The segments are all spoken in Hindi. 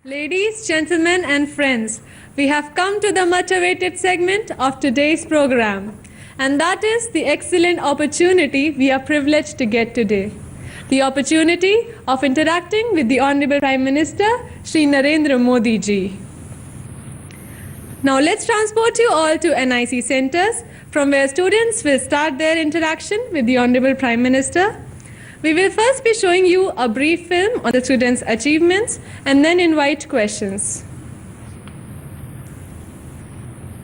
Ladies, gentlemen, and friends, we have come to the much awaited segment of today's program, and that is the excellent opportunity we are privileged to get today. The opportunity of interacting with the Honorable Prime Minister, Shri Narendra Modi ji. Now let's transport you all to NIC centers, from where students will start their interaction with the Honorable Prime Minister. We will first be showing you a brief film on the students' achievements and then invite questions.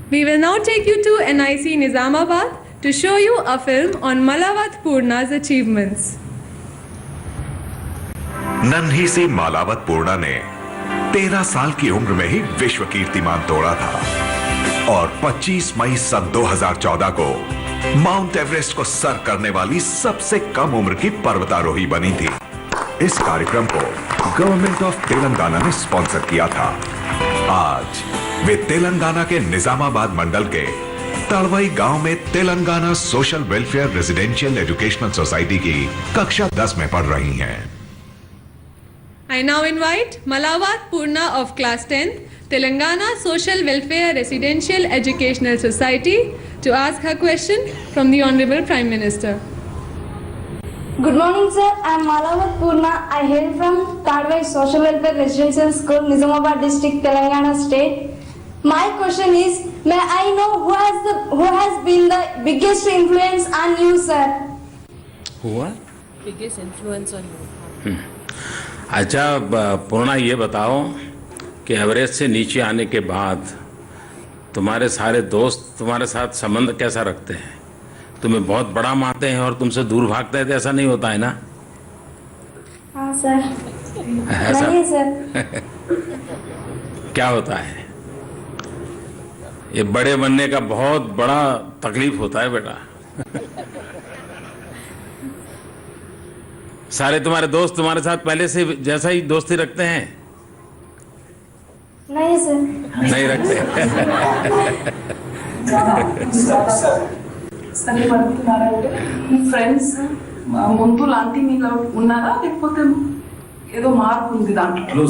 We will now take you to NIC Nizamabad to show you a film on Malawat Purna's achievements. नन्ही सी मालावत पूर्णा ने 13 साल की उम्र में ही विश्व कीर्तिमान तोड़ा था और 25 मई सन 2014 को माउंट एवरेस्ट को सर करने वाली सबसे कम उम्र की पर्वतारोही बनी थी। इस कार्यक्रम को गवर्नमेंट ऑफ तेलंगाना ने स्पॉन्सर किया था। आज वे तेलंगाना के निजामाबाद मंडल के तड़वई गांव में Telangana social welfare residential educational society की कक्षा 10 में पढ़ रही हैं। I now invite Malawat Purna of Class 10, Telangana Social Welfare Residential Educational Society to ask her question from the Honorable Prime Minister. Good morning, sir. I am Malawat Purna. I hail from Tadwai Social Welfare Residential School, Nizamabad District, Telangana State. My question is, may I know who has been the biggest influence on you, sir? हुआ biggest influence on you? अच्छा, पूर्णा ये बताओ कि एवरेस्ट से नीचे आने के बाद तुम्हारे सारे दोस्त तुम्हारे साथ संबंध कैसा रखते हैं? तुम्हें बहुत बड़ा मानते हैं और तुमसे दूर भागते हैं, तो ऐसा नहीं होता है ना? हाँ सर। ऐसा नहीं सर। क्या होता है? ये बड़े बनने का बहुत बड़ा तकलीफ होता है बेटा। सारे तुम्हारे दोस्त तुम्हारे साथ पहले से जैसा ही दोस्ती रखते हैं? नहीं सर। नहीं रखते। ఫ్రెండ్స్ ముందు లాంటి మీలో ఉన్నారా లేకపోతే ఏదో మార్పు ఉంది దాంట్లో?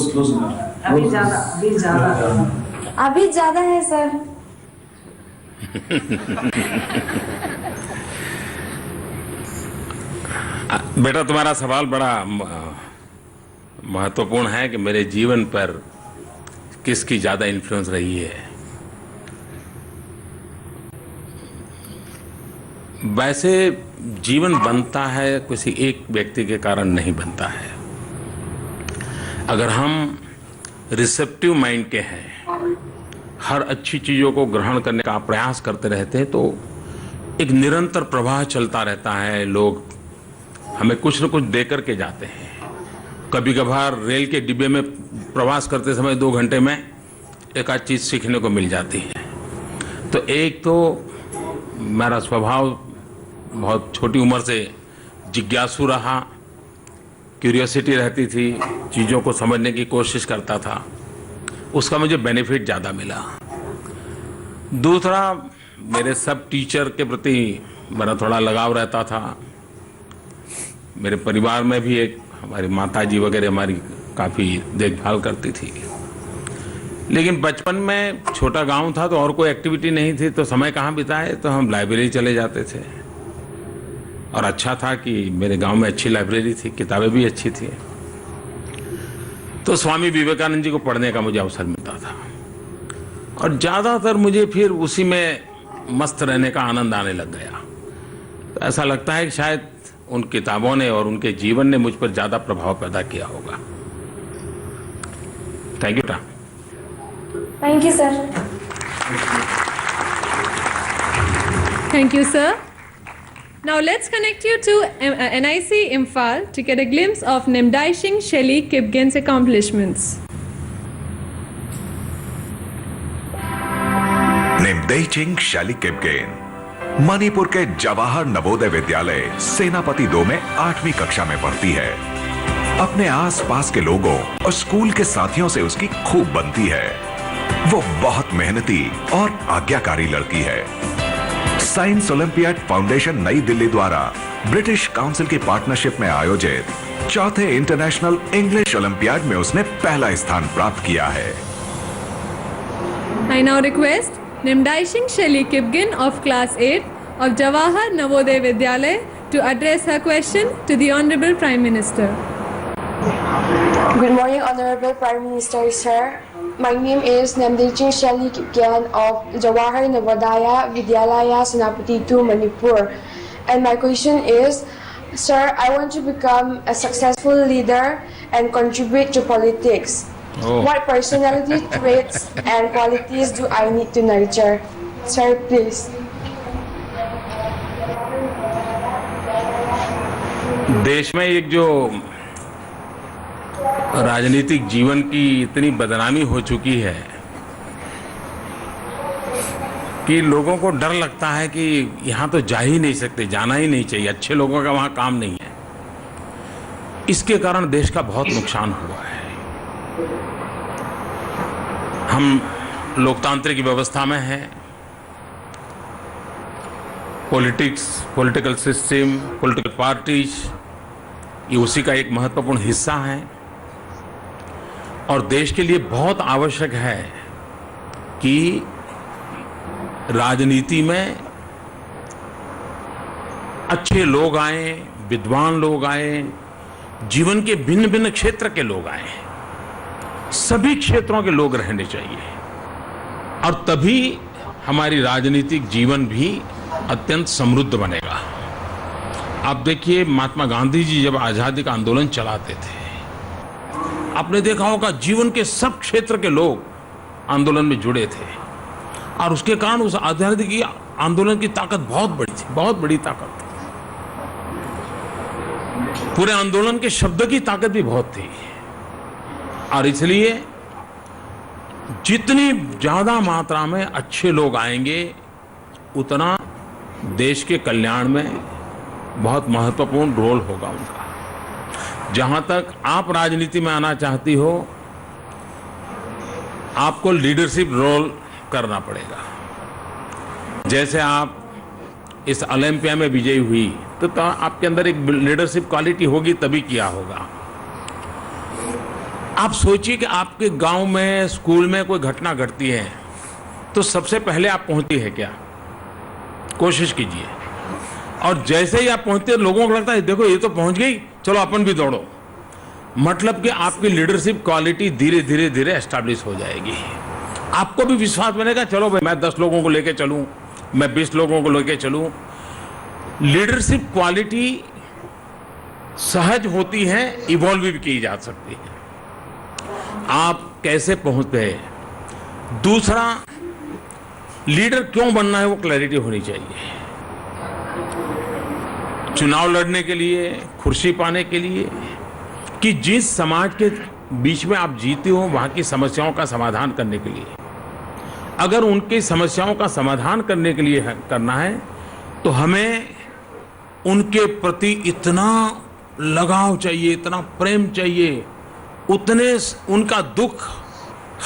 अभी ज्यादा है सर। बेटा, तुम्हारा सवाल बड़ा महत्वपूर्ण है कि मेरे जीवन पर किसकी ज्यादा इन्फ्लुएंस रही है। वैसे जीवन बनता है किसी एक व्यक्ति के कारण नहीं बनता है। अगर हम रिसेप्टिव माइंड के हैं, हर अच्छी चीजों को ग्रहण करने का प्रयास करते रहते हैं, तो एक निरंतर प्रवाह चलता रहता है। लोग हमें कुछ न कुछ दे करके जाते हैं। कभी कभार रेल के डिब्बे में प्रवास करते समय 2 घंटे में एक आध चीज़ सीखने को मिल जाती है। तो एक तो मेरा स्वभाव बहुत छोटी उम्र से जिज्ञासु रहा, क्यूरियोसिटी रहती थी, चीज़ों को समझने की कोशिश करता था, उसका मुझे बेनिफिट ज़्यादा मिला। दूसरा, मेरे सब टीचर के प्रति मेरा थोड़ा लगाव रहता था। मेरे परिवार में भी एक हमारी माताजी वगैरह हमारी काफ़ी देखभाल करती थी। लेकिन बचपन में छोटा गांव था तो और कोई एक्टिविटी नहीं थी, तो समय कहाँ बिताए, तो हम लाइब्रेरी चले जाते थे। और अच्छा था कि मेरे गांव में अच्छी लाइब्रेरी थी, किताबें भी अच्छी थी। तो स्वामी विवेकानंद जी को पढ़ने का मुझे अवसर मिलता था और ज़्यादातर मुझे फिर उसी में मस्त रहने का आनंद आने लग गया। तो ऐसा लगता है कि शायद उन किताबों ने और उनके जीवन ने मुझ पर ज्यादा प्रभाव पैदा किया होगा। Thank you. Thank you, sir. Thank you, sir. Now let's connect you to NIC Imphal to get a glimpse of Nimdaishing Shelly Kipgen's accomplishments. निमदेइचिंग शैली किपगेन मणिपुर के जवाहर नवोदय विद्यालय सेनापति 2 में 8वीं कक्षा में पढ़ती है। अपने आसपास के लोगों और स्कूल के साथियों से उसकी खूब बनती है। वो बहुत मेहनती और आज्ञाकारी लड़की है। साइंस ओलंपियाड फाउंडेशन नई दिल्ली द्वारा ब्रिटिश काउंसिल की पार्टनरशिप में आयोजित चौथे इंटरनेशनल इंग्लिश ओलंपियाड में उसने पहला स्थान प्राप्त किया है। I now request Nimdaishing Shelly Kipgin of Class 8 of Jawahar Navodaya Vidyalaya to address her question to the Honorable Prime Minister. Good morning, Honorable Prime Minister, sir. My name is Nimdaishing Shelly Kipgin of Jawahar Navodaya Vidyalaya, Senapati 2, Manipur. And my question is, sir, I want to become a successful leader and contribute to politics. What personality traits and qualities do I need to nurture? Sir, please. देश में एक जो राजनीतिक जीवन की इतनी बदनामी हो चुकी है कि लोगों को डर लगता है कि यहाँ तो जा ही नहीं सकते, जाना ही नहीं चाहिए, अच्छे लोगों का वहाँ काम नहीं है। इसके कारण देश का बहुत नुकसान हुआ है। हम लोकतांत्रिक व्यवस्था में हैं, politics, political system, political parties ये उसी का एक महत्वपूर्ण हिस्सा है और देश के लिए बहुत आवश्यक है कि राजनीति में अच्छे लोग आए, विद्वान लोग आए, जीवन के भिन्न भिन्न क्षेत्र के लोग आए, सभी क्षेत्रों के लोग रहने चाहिए और तभी हमारी राजनीतिक जीवन भी अत्यंत समृद्ध बनेगा। आप देखिए, महात्मा गांधी जी जब आजादी का आंदोलन चलाते थे, आपने देखा होगा जीवन के सब क्षेत्र के लोग आंदोलन में जुड़े थे और उसके कारण उस आजादी की आंदोलन की ताकत बहुत बड़ी थी, बहुत बड़ी ताकत थी। पूरे आंदोलन के शब्द की ताकत भी बहुत थी और इसलिए जितनी ज्यादा मात्रा में अच्छे लोग आएंगे उतना देश के कल्याण में बहुत महत्वपूर्ण रोल होगा उनका। जहां तक आप राजनीति में आना चाहती हो, आपको लीडरशिप रोल करना पड़ेगा। जैसे आप इस ओलंपिया में विजयी हुई तो आपके अंदर एक लीडरशिप क्वालिटी होगी, तभी किया होगा। आप सोचिए कि आपके गांव में, स्कूल में कोई घटना घटती है तो सबसे पहले आप पहुंचती है क्या? कोशिश कीजिए। और जैसे ही आप पहुंचते लोगों को लगता है देखो ये तो पहुंच गई, चलो अपन भी दौड़ो। मतलब कि आपकी लीडरशिप क्वालिटी धीरे धीरे धीरे एस्टैब्लिश हो जाएगी। आपको भी विश्वास बनेगा, चलो भाई मैं 10 लोगों को लेके चलूं, मैं 20 लोगों को लेके चलूं। लीडरशिप क्वालिटी सहज होती है, इवॉल्व भी की जा सकती है। आप कैसे पहुंचते हैं? दूसरा, लीडर क्यों बनना है वो क्लैरिटी होनी चाहिए। चुनाव लड़ने के लिए, कुर्सी पाने के लिए, कि जिस समाज के बीच में आप जीते हो वहां की समस्याओं का समाधान करने के लिए। अगर उनकी समस्याओं का समाधान करने के लिए करना है तो हमें उनके प्रति इतना लगाव चाहिए, इतना प्रेम चाहिए, उतने उनका दुख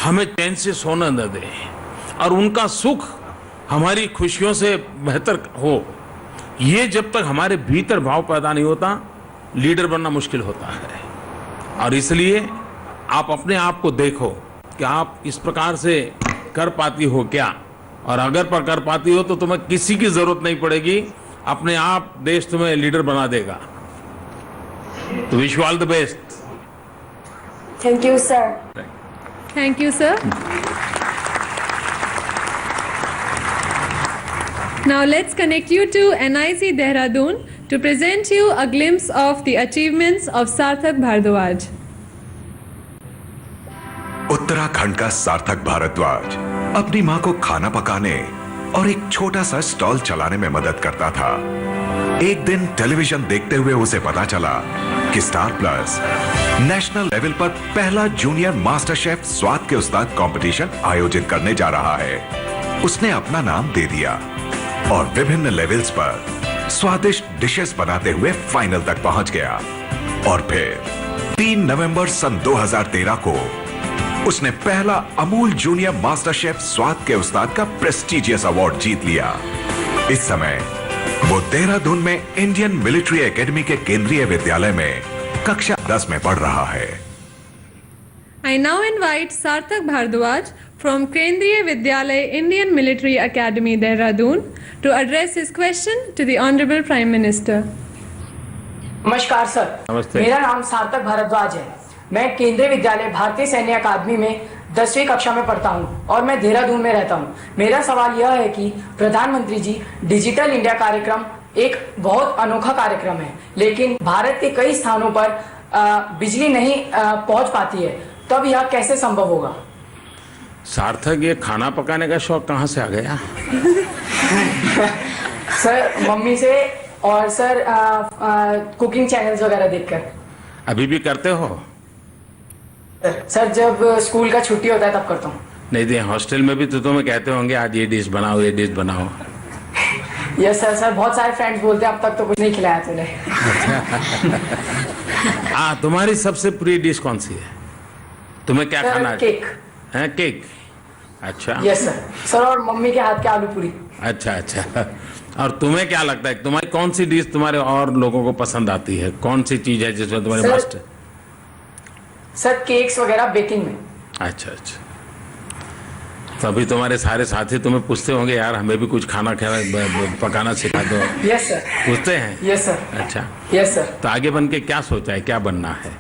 हमें चैन से सोना न दे और उनका सुख हमारी खुशियों से बेहतर हो। ये जब तक हमारे भीतर भाव पैदा नहीं होता, लीडर बनना मुश्किल होता है। और इसलिए आप अपने आप को देखो कि आप इस प्रकार से कर पाती हो क्या, और अगर पर कर पाती हो तो तुम्हें किसी की जरूरत नहीं पड़ेगी, अपने आप देश तुम्हें लीडर बना देगा। तो wish you all the best. Thank you, sir. Thank you, sir. Now let's connect you to NIC Dehradun to present you a glimpse of the achievements of Sarthak Bhardwaj. Uttarakhand का सार्थक भारद्वाज अपनी मां को खाना पकाने और एक छोटा सा स्टॉल चलाने में मदद करता था। एक दिन टेलीविजन देखते हुए उसे पता चला कि स्टार प्लस नेशनल लेवल पर पहला जूनियर मास्टर शेफ स्वाद के उस्ताद कंपटीशन आयोजित करने जा रहा है। उसने अपना नाम दे दिया और विभिन्न लेवल्स पर स्वादिष्ट डिशेस बनाते हुए फाइनल तक पहुंच गया। और फिर 3 नवंबर सन 2013 को उसने पहला अमूल जूनियर मास्टर शेफ स्वाद के उस्ताद का प्रेस्टिजियस अवार्ड जीत लिया। इस समय वो देहरादून में इंडियन मिलिट्री एकेडमी के केंद्रीय विद्यालय में कक्षा 10 में पढ़ रहा है। I now invite Sarthak Bhardwaj from Kendriya Vidyalaya Indian Military Academy, Dehradun, to address his question to the Honorable Prime Minister. नमस्कार सर। नमस्ते। मेरा नाम सार्थक भारद्वाज है। मैं केंद्रीय विद्यालय भारतीय सैन्य अकादमी में 10वीं कक्षा में पढ़ता हूं और मैं देहरादून में रहता हूं। मेरा सवाल यह है कि प्रधानमंत्री जी, डिजिटल इंडिया कार्यक्रम एक बहुत अनोखा कार्यक्रम है, लेकिन भारत के कई स्थानों पर बिजली नहीं पहुंच पाती है, तब यह कैसे संभव होगा? सार्थक, ये खाना पकाने का शौक कहाँ से आ गया? सर, मम्मी से और सर कुकिंग चैनल्स वगैरह देखकर। अभी भी करते हो? सर, जब स्कूल का छुट्टी होता है तब करता हूँ। नहीं तो हॉस्टल में भी तो तुम्हें कहते होंगे आज ये डिश बनाओ, ये डिश बनाओ। Yes sir. सर, बहुत सारे फ्रेंड्स बोलते हैं अब तक तो कुछ नहीं खिलाया तूने। तुम्हारी सबसे प्रिय डिश कौन सी है? तुम्हें क्या खाना है? केक है? केक? अच्छा। Yes sir. सर, और मम्मी के हाथ के आलू पूरी। अच्छा अच्छा। और तुम्हें क्या लगता है तुम्हारी कौन सी डिश तुम्हारे और लोगों को पसंद आती है? कौन सी चीज है जिसमें तुम्हारे मस्त है? सर, केक्स वगैरह बेकिंग में। अच्छा अच्छा। तो अभी तुम्हारे सारे साथी तुम्हें पूछते होंगे यार हमें भी कुछ खाना पकाना सिखा दो। Yes sir. पूछते हैं? Yes sir. अच्छा। Yes sir. तो आगे बन के क्या सोचा है, क्या बनना है?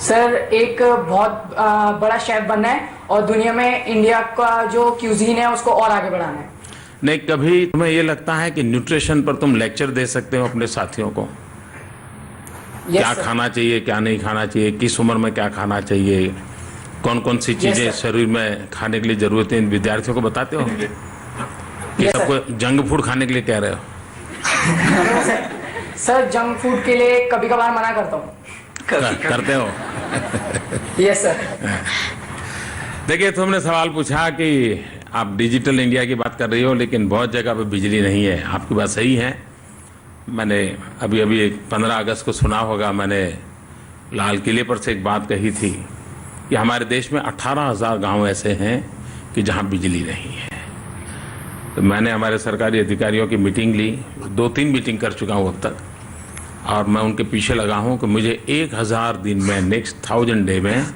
सर, एक बहुत बड़ा शेफ बनना है और दुनिया में इंडिया का जो क्यूजीन है उसको और आगे बढ़ाना है। नहीं, कभी तुम्हें ये लगता है कि न्यूट्रिशन पर तुम लेक्चर दे सकते हो अपने साथियों को? क्या खाना चाहिए, क्या नहीं खाना चाहिए, किस उम्र में क्या खाना चाहिए, कौन कौन सी चीजें शरीर में खाने के लिए जरूरत है, इन विद्यार्थियों को बताते हो? कि सबको जंक फूड खाने के लिए कह रहे हो? सर, जंक फूड के लिए कभी कभार मना करता हूँ। करते हो? Yes sir. देखिए, तुमने सवाल पूछा कि आप डिजिटल इंडिया की बात कर रही हो, लेकिन बहुत जगह पे बिजली नहीं है। आपकी बात सही है। मैंने अभी 15 अगस्त को सुना होगा, मैंने लाल किले पर से एक बात कही थी कि हमारे देश में 18,000 गांव ऐसे हैं कि जहां बिजली नहीं है। तो मैंने हमारे सरकारी अधिकारियों की मीटिंग ली, 2-3 मीटिंग कर चुका हूं अब तक, और मैं उनके पीछे लगा हूं कि मुझे 1000 दिन में, नेक्स्ट 1000 डे में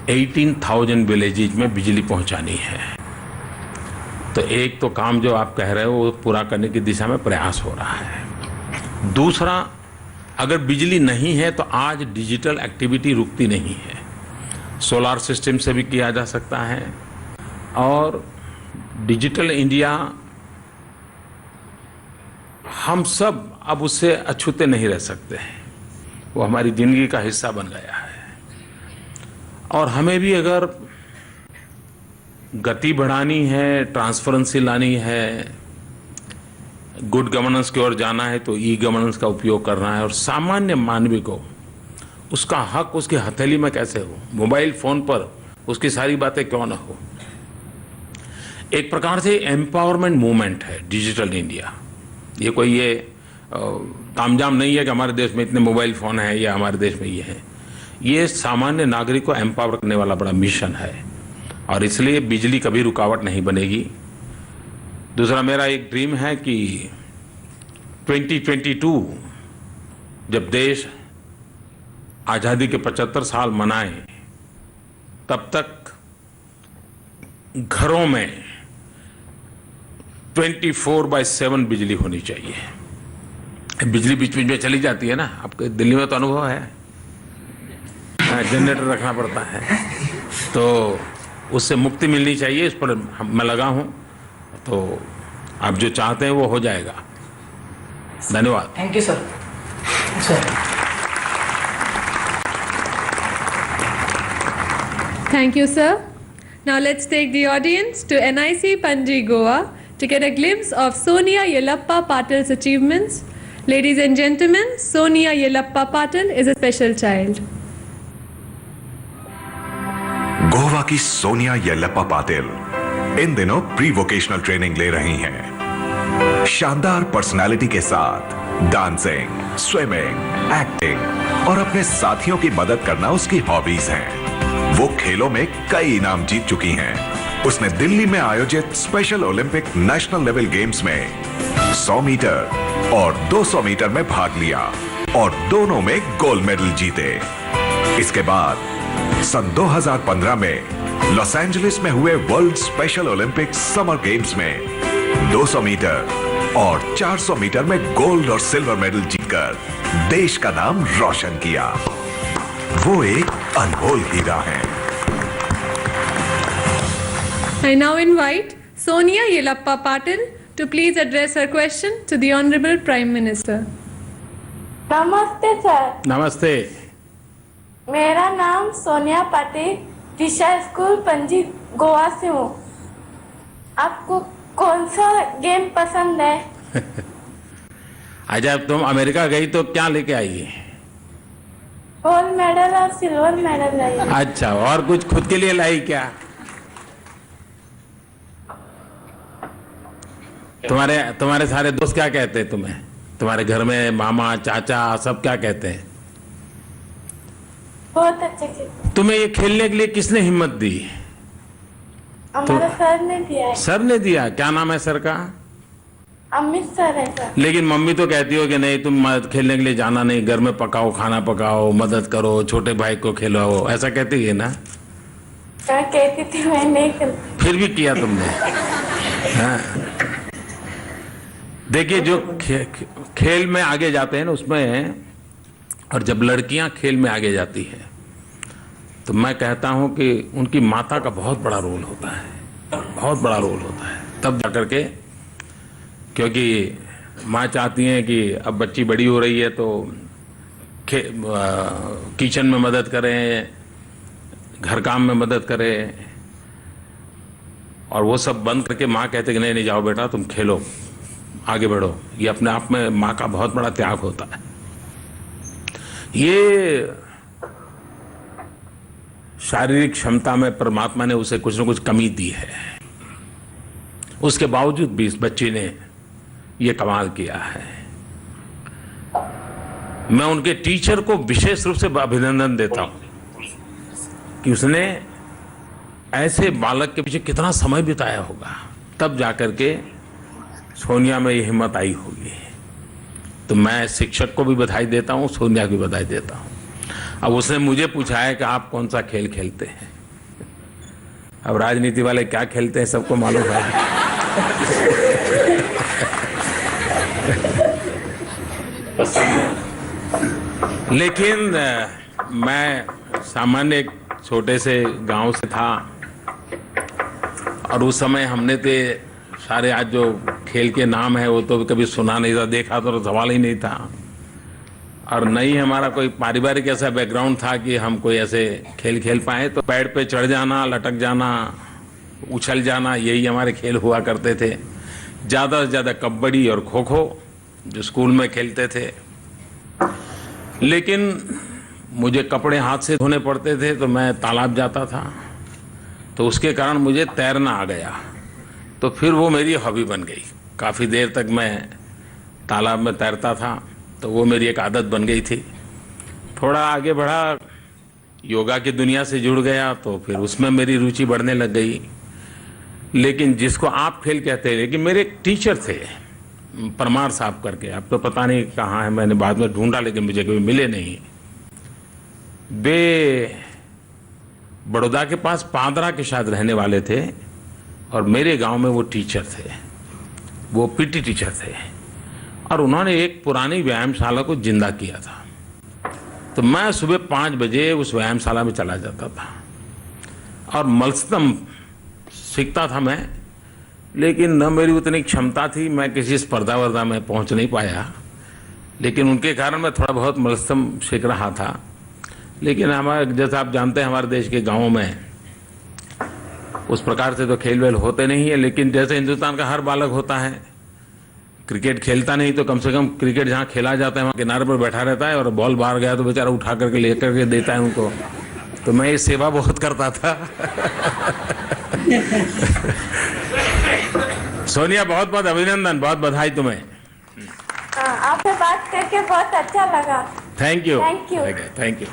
18,000 विलेजेज में बिजली पहुंचानी है। तो एक तो काम जो आप कह रहे हो वो पूरा करने की दिशा में प्रयास हो रहा है। दूसरा, अगर बिजली नहीं है तो आज डिजिटल एक्टिविटी रुकती नहीं है। सोलार सिस्टम से भी किया जा सकता है, और डिजिटल इंडिया हम सब अब उससे अछूते नहीं रह सकते हैं। वो हमारी जिंदगी का हिस्सा बन गया है, और हमें भी अगर गति बढ़ानी है, ट्रांसपेरेंसी लानी है, गुड गवर्नेंस की ओर जाना है, तो ई गवर्नेंस का उपयोग करना है। और सामान्य मानवी को उसका हक उसकी हथेली में कैसे हो, मोबाइल फोन पर उसकी सारी बातें क्यों ना हो। एक प्रकार से एम्पावरमेंट मूवमेंट है डिजिटल इंडिया। ये कोई ये तामझाम नहीं है कि हमारे देश में इतने मोबाइल फोन हैं या हमारे देश में ये है। ये सामान्य नागरिक को एम्पावर करने वाला बड़ा मिशन है, और इसलिए बिजली कभी रुकावट नहीं बनेगी। दूसरा, मेरा एक ड्रीम है कि 2022 जब देश आज़ादी के 75 साल मनाए, तब तक घरों में 24/7 बिजली होनी चाहिए। बिजली बीच बीच में चली जाती है ना, आपके दिल्ली में तो अनुभव है, जनरेटर रखना पड़ता है, तो उससे मुक्ति मिलनी चाहिए। इस पर मैं लगा हूं, तो आप जो चाहते हैं वो हो जाएगा। धन्यवाद। Thank you sir. Thank you, sir. Now let's take the audience to NIC Panji, Goa to get a glimpse of Sonia Yellappa Patil's achievements. Ladies and gentlemen, Sonia Yellappa Patil is a special child. Goa की सोनिया येल्लप्पा पाटिल इन दिनों प्री वोकेशनल ट्रेनिंग ले रही हैं। शानदार पर्सनालिटी के साथ डांसिंग, स्विमिंग, एक्टिंग और अपने साथियों की मदद करना उसकी हॉबीज हैं। वो खेलों में कई इनाम जीत चुकी हैं। उसने दिल्ली में आयोजित special Olympic national level games में 100 मीटर और 200 मीटर में भाग लिया। और दोनों में गोल्ड मेडल जीते। इसके बाद सन 2015 में लॉस एंजलिस में हुए world special Olympics summer games में 200 मीटर और 400 मीटर में गोल्ड और सिल्वर मेडल जीतकर देश का नाम रोशन किया। वो एक अनमोल हीरा है। I now invite Sonia Yelappa Patil to please address her question to the Honorable Prime Minister. नमस्ते सर। नमस्ते। मेरा नाम सोनिया पाटिल, दिशा स्कूल पणजी गोवा से हूँ। आपको कौन सा गेम पसंद है? अच्छा, तुम अमेरिका गई तो क्या लेके आई? गोल्ड मेडल और सिल्वर मेडल लाई। अच्छा, और कुछ खुद के लिए लाई क्या? तुम्हारे सारे दोस्त क्या कहते हैं तुम्हें? तुम्हारे घर में मामा चाचा सब क्या कहते हैं? बहुत अच्छे खेलते। तुम्हें ये खेलने के लिए किसने हिम्मत दी? हमारे सर ने दिया है। सर ने दिया? क्या नाम है सर का? अमित सर है सर। लेकिन मम्मी तो कहती हो कि नहीं, तुम खेलने के लिए जाना नहीं, घर में पकाओ, खाना पकाओ, मदद करो, छोटे भाई को खिलाओ, ऐसा कहती है ना? मैं कहती थी मैं नहीं खेलती। फिर भी किया तुमने। हाँ। देखिए, जो खेल में आगे जाते हैं ना उसमें, और जब लड़कियां खेल में आगे जाती हैं तो मैं कहता हूं कि उनकी माता का बहुत बड़ा रोल होता है, बहुत बड़ा रोल होता है तब जाकर के, क्योंकि माँ चाहती हैं कि अब बच्ची बड़ी हो रही है तो किचन में मदद करें, घर काम में मदद करें, और वो सब बंद करके माँ कहते कि नहीं नहीं जाओ बेटा तुम खेलो, आगे बढ़ो। ये अपने आप में माँ का बहुत बड़ा त्याग होता है। ये शारीरिक क्षमता में परमात्मा ने उसे कुछ न कुछ कमी दी है, उसके बावजूद भी इस बच्ची ने ये कमाल किया है। मैं उनके टीचर को विशेष रूप से अभिनंदन देता हूं कि उसने ऐसे बालक के पीछे कितना समय बिताया होगा, तब जाकर के सोनिया में ये हिम्मत आई होगी। तो मैं शिक्षक को भी बधाई देता हूँ, सोनिया की बधाई देता हूँ। अब उसने मुझे पूछा है कि आप कौन सा खेल खेलते हैं। अब राजनीति वाले क्या खेलते हैं सबको मालूम है। लेकिन मैं सामान्य एक छोटे से गांव से था, और उस समय हमने तो सारे आज जो खेल के नाम है वो तो कभी सुना नहीं था, देखा तो सवाल ही नहीं था, और न ही हमारा कोई पारिवारिक ऐसा बैकग्राउंड था कि हम कोई ऐसे खेल खेल पाए। तो पेड़ पे चढ़ जाना, लटक जाना, उछल जाना, यही हमारे खेल हुआ करते थे। ज़्यादा से ज़्यादा कबड्डी और खो खो जो स्कूल में खेलते थे। लेकिन मुझे कपड़े हाथ से धोने पड़ते थे तो मैं तालाब जाता था, तो उसके कारण मुझे तैरना आ गया। तो फिर वो मेरी हॉबी बन गई। काफ़ी देर तक मैं तालाब में तैरता था, तो वो मेरी एक आदत बन गई थी। थोड़ा आगे बढ़ा, योगा की दुनिया से जुड़ गया, तो फिर उसमें मेरी रुचि बढ़ने लग गई। लेकिन जिसको आप खेल कहते हैं, लेकिन मेरे एक टीचर थे परमार साहब करके, अब तो पता नहीं कहाँ है, मैंने बाद में ढूंढा लेकिन मुझे कभी मिले नहीं। वे बड़ौदा के पास पादरा के शायद रहने वाले थे, और मेरे गांव में वो टीचर थे, वो पीटी टीचर थे, और उन्होंने एक पुरानी व्यायामशाला को जिंदा किया था। तो मैं सुबह 5 बजे उस व्यायामशाला में चला जाता था और मल्लखंब सीखता था मैं, लेकिन न मेरी उतनी क्षमता थी, मैं किसी स्पर्धा वर्धा में पहुंच नहीं पाया। लेकिन उनके कारण मैं थोड़ा बहुत मल्लखंब सीख रहा था। लेकिन हमारे, जैसा आप जानते हैं, हमारे देश के गाँवों में उस प्रकार से तो खेल वेल होते नहीं है। लेकिन जैसे हिंदुस्तान का हर बालक होता है, क्रिकेट खेलता नहीं तो कम से कम क्रिकेट जहाँ खेला जाता है वहाँ किनारे पर बैठा रहता है, और बॉल बाहर गया तो बेचारा उठा करके ले करके देता है उनको। तो मैं ये सेवा बहुत करता था। सोनिया, बहुत बहुत अभिनंदन, बहुत बधाई तुम्हें। आपसे बात करके बहुत अच्छा लगा। Thank you. Thank you. Thank you.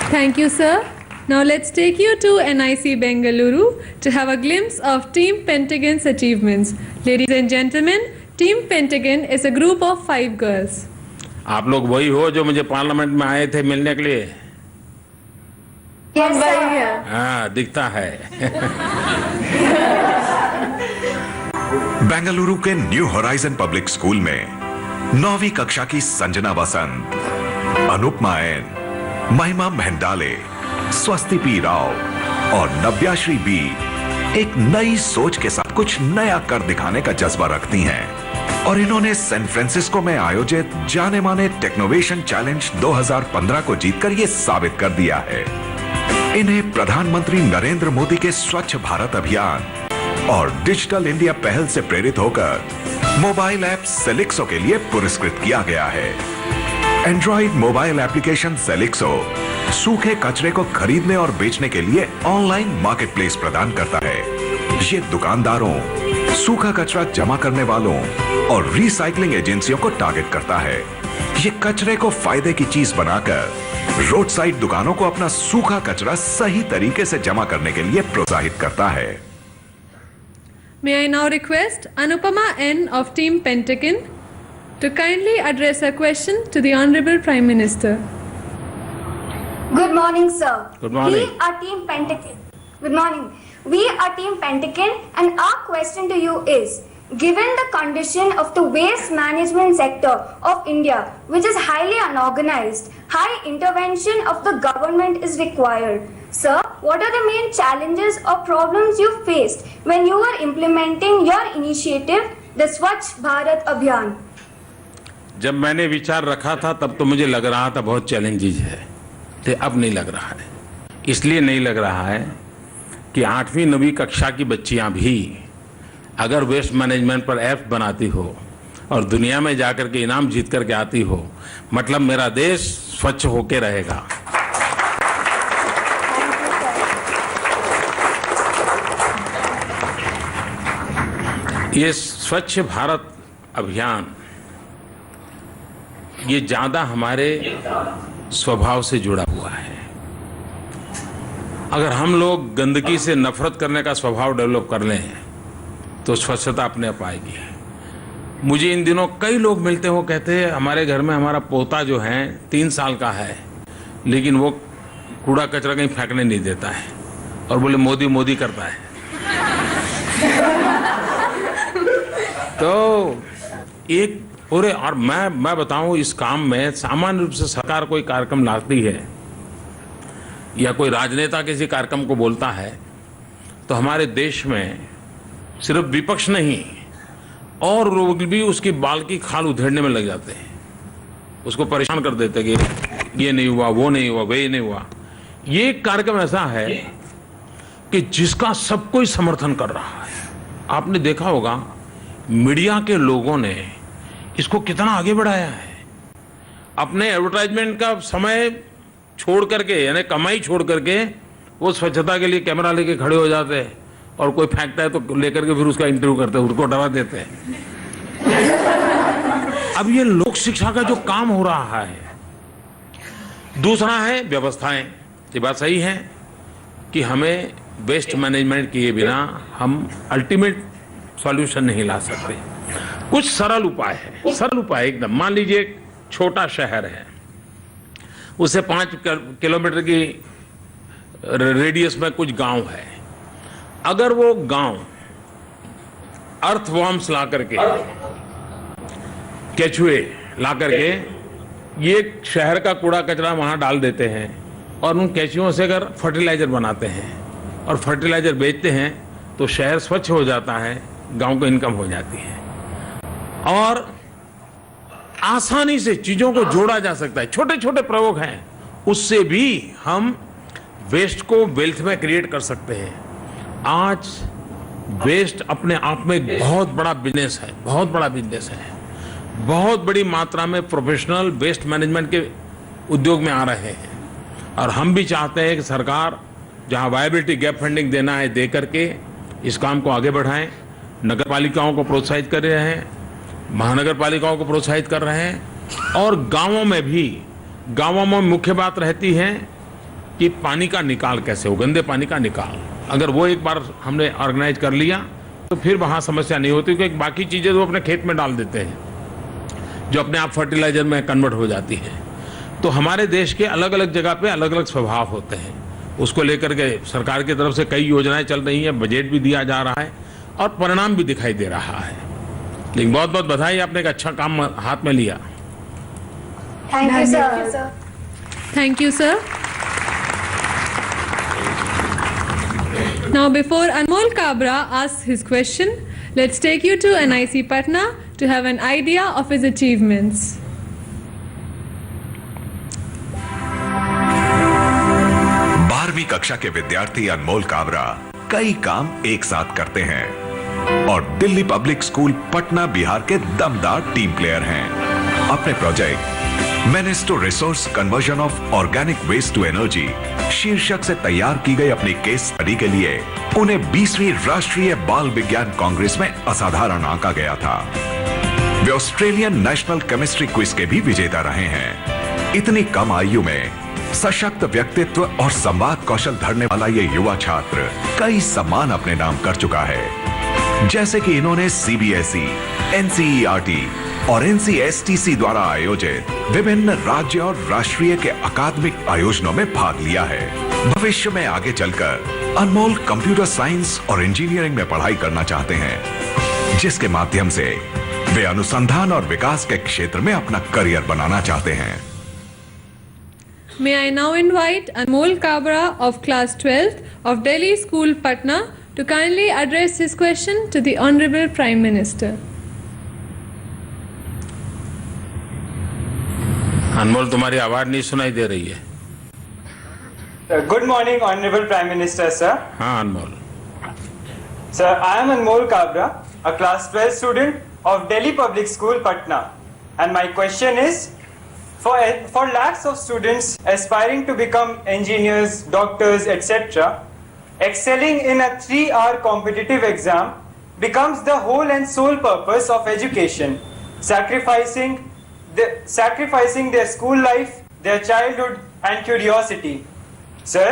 Thank you, sir. Now let's take you to NIC Bengaluru to have a glimpse of Team Pentagon's achievements. Ladies and gentlemen, Team Pentagon is a group of 5 girls. आप लोग वही हो जो मुझे पार्लियामेंट में आए थे मिलने के लिए? Yes, sir. हाँ, दिखता है। बेंगलुरु के न्यू होराइजन पब्लिक स्कूल में 9वीं कक्षा की संजना वसंत, अनुपमा एन, महिमा मेहंडाले, स्वस्ति पी राव और नव्याश्री बी एक नई सोच के साथ कुछ नया कर दिखाने का जज्बा रखती हैं और इन्होंने सैन फ्रांसिस्को में आयोजित जाने माने टेक्नोवेशन चैलेंज 2015 को जीतकर ये साबित कर दिया है। इन्हें प्रधानमंत्री नरेंद्र मोदी के स्वच्छ भारत अभियान और डिजिटल इंडिया पहल से प्रेरित होकर मोबाइल ऐप सेलिक्सो के लिए पुरस्कृत किया गया है। एंड्रॉइड मोबाइल एप्लीकेशन सेलिक्सो सूखे कचरे को खरीदने और बेचने के लिए ऑनलाइन मार्केटप्लेस प्रदान करता है। ये दुकानदारों, सूखा कचरा जमा करने वालों और रिसाइकलिंग एजेंसियों को टारगेट करता है। ये कचरे को फायदे की चीज बनाकर रोड साइड दुकानों को अपना सूखा कचरा सही तरीके से जमा करने के लिए प्रोत्साहित करता है। May I now request Anupama N of Team Pentagon to kindly address a question to the Honorable Prime Minister. Good morning, sir. Good morning. We are Team Pentagon. Good morning. We are Team Pentagon, and our question to you is: given the condition of the waste management sector of India, which is highly unorganized, high intervention of the government is required. Sir, what are the main challenges or problems you faced when you were implementing your initiative, the Swachh Bharat Abhiyan? जब मैंने विचार रखा था तब तो मुझे लग रहा था बहुत चैलेंजेस है, तो अब नहीं लग रहा है। इसलिए नहीं लग रहा है कि 8वीं 9वीं कक्षा की बच्चियां भी अगर वेस्ट मैनेजमेंट पर ऐप बनाती हो और दुनिया में जाकर के इनाम जीत करके आती हो, मतलब मेरा देश स्वच्छ होके रहेगा। ये स्वच्छ भारत अभियान ये ज़्यादा हमारे स्वभाव से जुड़ा हुआ है। अगर हम लोग गंदगी से नफरत करने का स्वभाव डेवलप कर लें तो स्वच्छता अपने आप आएगी। मुझे इन दिनों कई लोग मिलते हो, कहते हैं हमारे घर में हमारा पोता जो है 3 साल का है, लेकिन वो कूड़ा कचरा कहीं फेंकने नहीं देता है और बोले मोदी मोदी करता है। तो एक पूरे, और मैं बताऊं, इस काम में सामान्य रूप से सरकार कोई कार्यक्रम लाती है या कोई राजनेता किसी कार्यक्रम को बोलता है तो हमारे देश में सिर्फ विपक्ष नहीं और लोग भी उसकी बाल की खाल उधेड़ने में लग जाते हैं, उसको परेशान कर देते कि ये नहीं हुआ, वो नहीं हुआ, वे नहीं हुआ। ये कार्यक्रम ऐसा है कि जिसका सब कोई समर्थन कर रहा है। आपने देखा होगा मीडिया के लोगों ने इसको कितना आगे बढ़ाया है। अपने एडवर्टाइजमेंट का समय छोड़ करके, यानी कमाई छोड़ करके, वो स्वच्छता के लिए कैमरा लेके खड़े हो जाते हैं और कोई फेंकता है तो लेकर के फिर उसका इंटरव्यू करते हैं, उसको डरा देते हैं। अब ये लोक शिक्षा का जो काम हो रहा है। दूसरा है व्यवस्थाएं। ये बात सही है कि हमें वेस्ट मैनेजमेंट किए बिना हम अल्टीमेट सॉल्यूशन नहीं ला सकते। कुछ सरल उपाय है, सरल उपाय एकदम। मान लीजिए एक छोटा शहर है, उसे 5 किलोमीटर की रेडियस में कुछ गांव है। अगर वो गांव अर्थवॉर्म्स ला करके, केचुए ला करके ये शहर का कूड़ा कचरा वहां डाल देते हैं और उन केचुओं से अगर फर्टिलाइजर बनाते हैं और फर्टिलाइजर बेचते हैं तो शहर स्वच्छ हो जाता है, गांव को इनकम हो जाती है और आसानी से चीजों को जोड़ा जा सकता है। छोटे छोटे प्रयोग हैं, उससे भी हम वेस्ट को वेल्थ में क्रिएट कर सकते हैं। आज वेस्ट अपने आप में एक बहुत बड़ा बिजनेस है, बहुत बड़ा बिजनेस है। बहुत बड़ी मात्रा में प्रोफेशनल वेस्ट मैनेजमेंट के उद्योग में आ रहे हैं और हम भी चाहते हैं कि सरकार जहां वायबिलिटी गैप फंडिंग देना है दे करके इस काम को आगे बढ़ाएं। नगर पालिकाओं को प्रोत्साहित कर रहे हैं, महानगर पालिकाओं को प्रोत्साहित कर रहे हैं और गांवों में भी। गांवों में मुख्य बात रहती है कि पानी का निकाल कैसे हो, गंदे पानी का निकाल। अगर वो एक बार हमने ऑर्गेनाइज कर लिया तो फिर वहाँ समस्या नहीं होती, क्योंकि बाकी चीज़ें तो अपने खेत में डाल देते हैं जो अपने आप फर्टिलाइजर में कन्वर्ट हो जाती है। तो हमारे देश के अलग अलग जगह पे अलग अलग स्वभाव होते हैं, उसको लेकर के सरकार की तरफ से कई योजनाएं चल रही हैं, बजट भी दिया जा रहा है और परिणाम भी दिखाई दे रहा है। लेकिन बहुत बहुत बधाई, आपने एक अच्छा काम हाथ में लिया। Thank you, sir. Thank you, sir. Now, before Anmol Kabra asks his question, let's take you to NIC Patna to have an idea of his achievements. 12वीं कक्षा के विद्यार्थी अनमोल काबरा कई काम एक साथ करते हैं और दिल्ली पब्लिक स्कूल पटना बिहार के दमदार टीम प्लेयर हैं। अपने project manage to resource conversion of organic waste to energy शीर्षक से तैयार की गई अपनी केस स्टडी के लिए उन्हें 20वीं राष्ट्रीय बाल विज्ञान कांग्रेस में असाधारण आंका गया था। वे ऑस्ट्रेलियन नेशनल केमिस्ट्री क्विज के भी विजेता रहे हैं। इतनी कम आयु में सशक्त व्यक्तित्व और संवाद कौशल धरने वाला ये युवा छात्र कई सम्मान अपने नाम कर चुका है, जैसे कि इन्होंने सीबीएसई, एनसीईआरटी और एनसीएसटीसी द्वारा आयोजित विभिन्न राज्य और राष्ट्रीय के अकादमिक आयोजनों में भाग लिया है। भविष्य में आगे चलकर अनमोल कंप्यूटर साइंस और इंजीनियरिंग में पढ़ाई करना चाहते हैं, जिसके माध्यम से वे अनुसंधान और विकास के क्षेत्र में अपना करियर बनाना चाहते हैं। May I now invite Anmol Kabra of class 12th of Delhi School Patna to kindly address his question to the Honorable Prime Minister. अनमोल, तुम्हारी आवाज नहीं सुनाई दे रही है। Good morning, Honorable Prime Minister, sir. हाँ अनमोल। Sir, I am Anmol Kabra, a class 12 student of Delhi Public School, Patna. And my question is, for lakhs of students aspiring to become engineers, doctors, etc., excelling in a 3-hour competitive exam becomes the whole and sole purpose of education, sacrificing their school life, their childhood and curiosity. Sir,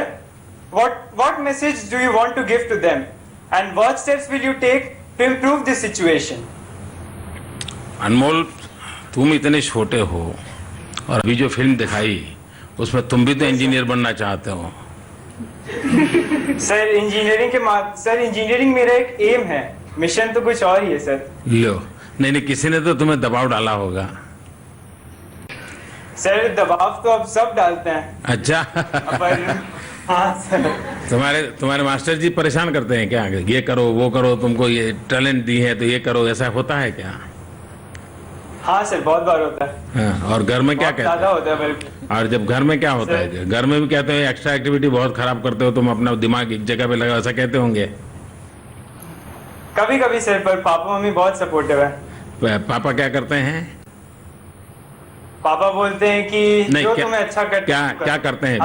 what message do you want to give to them, and what steps will you take to improve this situation? अनमोल, तुम इतने छोटे हो और अभी जो फिल्म दिखाई उसमें तुम भी तो इंजीनियर बनना चाहते हो। सर, इंजीनियरिंग मेरा एक एम है, मिशन तो कुछ और ही है सर। लो, नहीं, किसी ने तो तुम्हें दबाव डाला होगा। सर, दबाव तो अब सब डालते हैं। अच्छा। हाँ सर। तुम्हारे मास्टर जी परेशान करते हैं क्या? ये करो, वो करो, तुमको ये टैलेंट दी है तो ये करो, ऐसा होता है क्या? हाँ सर, बहुत बार होता है। हाँ, और घर में क्या कहते हैं? होता है बल्कि। और जब घर में क्या होता है? घर में भी कहते हैं एक्स्ट्रा एक्टिविटी बहुत खराब करते हो तुम, अपना दिमाग एक जगह पे लगा, ऐसा कहते होंगे? कभी कभी सर, पर पापा मम्मी बहुत सपोर्टिव है। पापा क्या करते हैं? पापा बोलते हैं कि नहीं, जो तुम्हें अच्छा करते क्या करते हैं?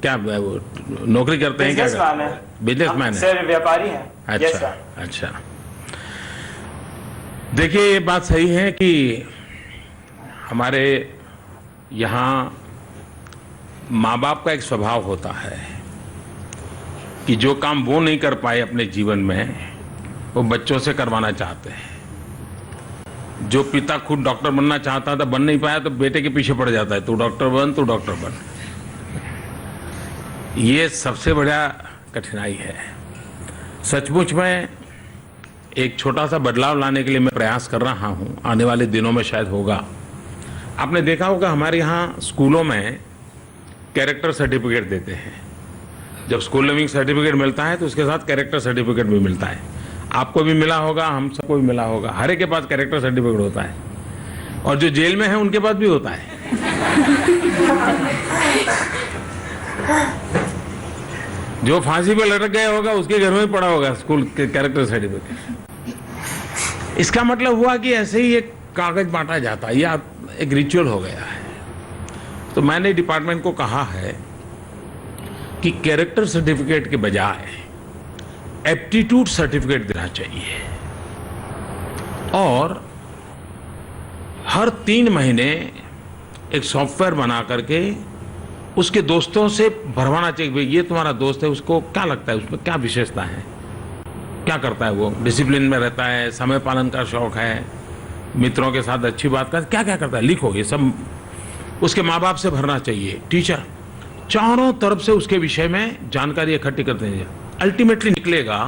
क्या नौकरी करते हैं? बिजनेसमैन है। बिजनेसमैन है सर, व्यापारी है। अच्छा, अच्छा। देखिए, ये बात सही है कि हमारे यहाँ माँ बाप का एक स्वभाव होता है कि जो काम वो नहीं कर पाए अपने जीवन में वो बच्चों से करवाना चाहते हैं। जो पिता खुद डॉक्टर बनना चाहता था, बन नहीं पाया, तो बेटे के पीछे पड़ जाता है, तू डॉक्टर बन, तू डॉक्टर बन। ये सबसे बड़ा कठिनाई है। सचमुच में एक छोटा सा बदलाव लाने के लिए मैं प्रयास कर रहा हूँ, आने वाले दिनों में शायद होगा। आपने देखा होगा हमारे यहाँ स्कूलों में कैरेक्टर सर्टिफिकेट देते हैं। जब स्कूल लिविंग सर्टिफिकेट मिलता है तो उसके साथ कैरेक्टर सर्टिफिकेट भी मिलता है। आपको भी मिला होगा, हम सबको भी मिला होगा। हर एक के पास कैरेक्टर सर्टिफिकेट होता है, और जो जेल में है उनके पास भी होता है। जो फांसी पे लटक गया होगा उसके घर में पड़ा होगा स्कूल के कैरेक्टर सर्टिफिकेट। इसका मतलब हुआ कि ऐसे ही एक कागज बांटा जाता है, या एक रिचुअल हो गया है। तो मैंने डिपार्टमेंट को कहा है कि कैरेक्टर सर्टिफिकेट के बजाय एप्टीट्यूड सर्टिफिकेट देना चाहिए, और हर 3 महीने एक सॉफ्टवेयर बना करके उसके दोस्तों से भरवाना चाहिए। भाई, ये तुम्हारा दोस्त है, उसको क्या लगता है, उसमें क्या विशेषता है, क्या करता है वो? डिसिप्लिन में रहता है, समय पालन का शौक है, मित्रों के साथ अच्छी बात कर, क्या क्या करता है? लिखो, ये सब उसके माँ बाप से भरना चाहिए। टीचर चारों तरफ से उसके विषय में जानकारी इकट्ठी करते हैं। अल्टीमेटली निकलेगा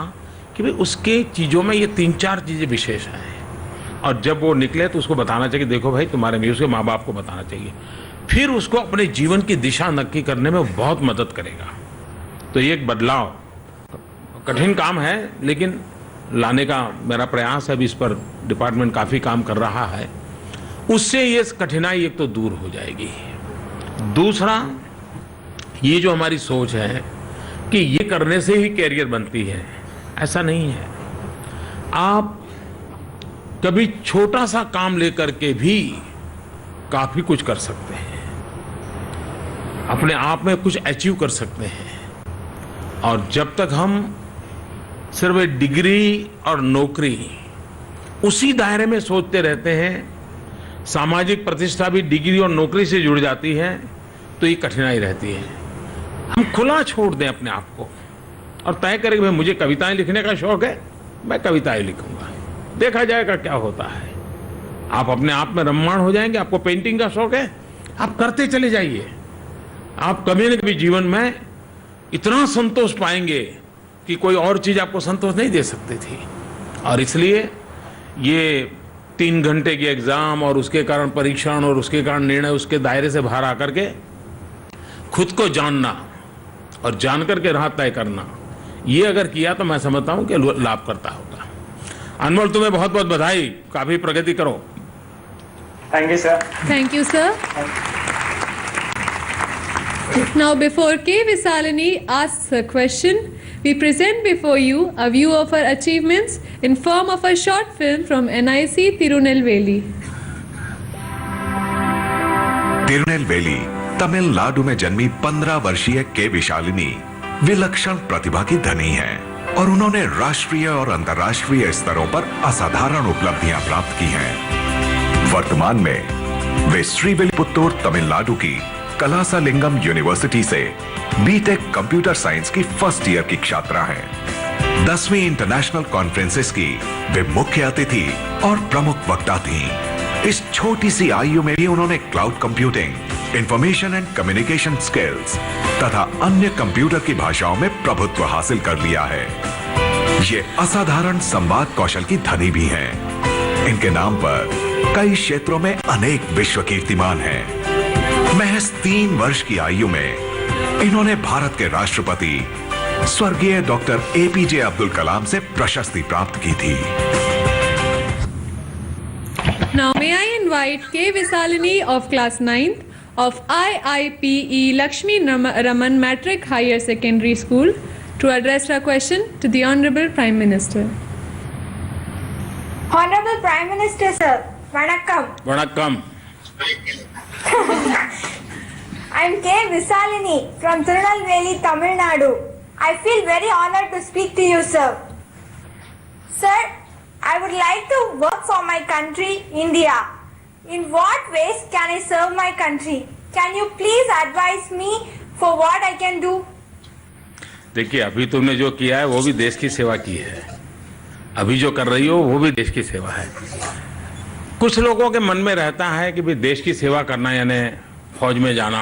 कि भाई उसके चीज़ों में ये 3-4 चीज़ें विशेष हैं, और जब वो निकले तो उसको बताना चाहिए, देखो भाई तुम्हारे में, उसके माँ बाप को बताना चाहिए। फिर उसको अपने जीवन की दिशा नक्की करने में बहुत मदद करेगा। तो ये एक बदलाव कठिन काम है, लेकिन लाने का मेरा प्रयास है। अभी इस पर डिपार्टमेंट काफ़ी काम कर रहा है। उससे ये कठिनाई एक तो दूर हो जाएगी। दूसरा, ये जो हमारी सोच है कि ये करने से ही कैरियर बनती है, ऐसा नहीं है। आप कभी छोटा सा काम लेकर के भी काफ़ी कुछ कर सकते हैं, अपने आप में कुछ अचीव कर सकते हैं। और जब तक हम सिर्फ डिग्री और नौकरी उसी दायरे में सोचते रहते हैं, सामाजिक प्रतिष्ठा भी डिग्री और नौकरी से जुड़ जाती है, तो ये कठिनाई रहती है। हम खुला छोड़ दें अपने आप को और तय करें कि भाई मुझे कविताएं लिखने का शौक है, मैं कविताएं लिखूंगा, देखा जाएगा क्या होता है। आप अपने आप में रममाण हो जाएंगे। आपको पेंटिंग का शौक है, आप करते चले जाइए। आप कभी न कभी जीवन में इतना संतोष पाएंगे कि कोई और चीज़ आपको संतोष नहीं दे सकती थी। और इसलिए ये 3 घंटे की एग्ज़ाम और उसके कारण परीक्षण और उसके कारण निर्णय, उसके दायरे से बाहर आकर के खुद को जानना और जान करके राह तय करना, ये अगर किया तो मैं समझता हूँ कि लाभ करता होगा। अनमोल, तुम्हें बहुत बहुत बधाई, काफ़ी प्रगति करो। Thank you, sir. Thank you, sir. Now, before K. Visalini asks her question, we present before you a view of her achievements in form of a short film from NIC Tirunelveli. Tirunelveli Tamil Nadu में जन्मी 15 वर्षीय के विशालिनी विलक्षण प्रतिभा की धनी है और उन्होंने राष्ट्रीय और अंतर्राष्ट्रीय स्तरों पर असाधारण उपलब्धियां प्राप्त की हैं। वर्तमान में वे श्रीविल्लिपुत्तूर तमिलनाडु की कलासालिंगम यूनिवर्सिटी से बीटेक कंप्यूटर साइंस की फर्स्ट ईयर की छात्रा हैं। 10वीं इंटरनेशनल कॉन्फ्रेंसेस की वे मुख्य अतिथि और प्रमुख वक्ता थीं। इस छोटी सी आयु में भी उन्होंने cloud computing, information and communication skills तथा अन्य कंप्यूटर की भाषाओं में प्रभुत्व हासिल कर लिया है। ये असाधारण संवाद कौशल की धनी भी हैं। इनके नाम पर कई क्षेत्रों में अनेक विश्व कीर्तिमान हैं। महज 3 वर्ष की आयु में इन्होंने भारत के राष्ट्रपति स्वर्गीय डॉक्टर APJ अब्दुल कलाम से प्रशस्ति प्राप्त की थी। Now may I invite K. Visalini of class 9th of IIPE Lakshmi Raman Matric Higher Secondary School to address her question to the Honorable Prime Minister. Honorable Prime Minister, sir. Vanakkam. Vanakkam. I'm K. Visalini from Tirunelveli, Tamil Nadu. I feel very honored to speak to you, sir. Sir, I would like to work for my country, India. In what ways can I serve my country? Can you please advise me for what I can do? देखिए, अभी तुमने जो किया है वो भी देश की सेवा की है, अभी जो कर रही हो वो भी देश की सेवा है। कुछ लोगों के मन में रहता है कि भाई देश की सेवा करना यानी फौज में जाना,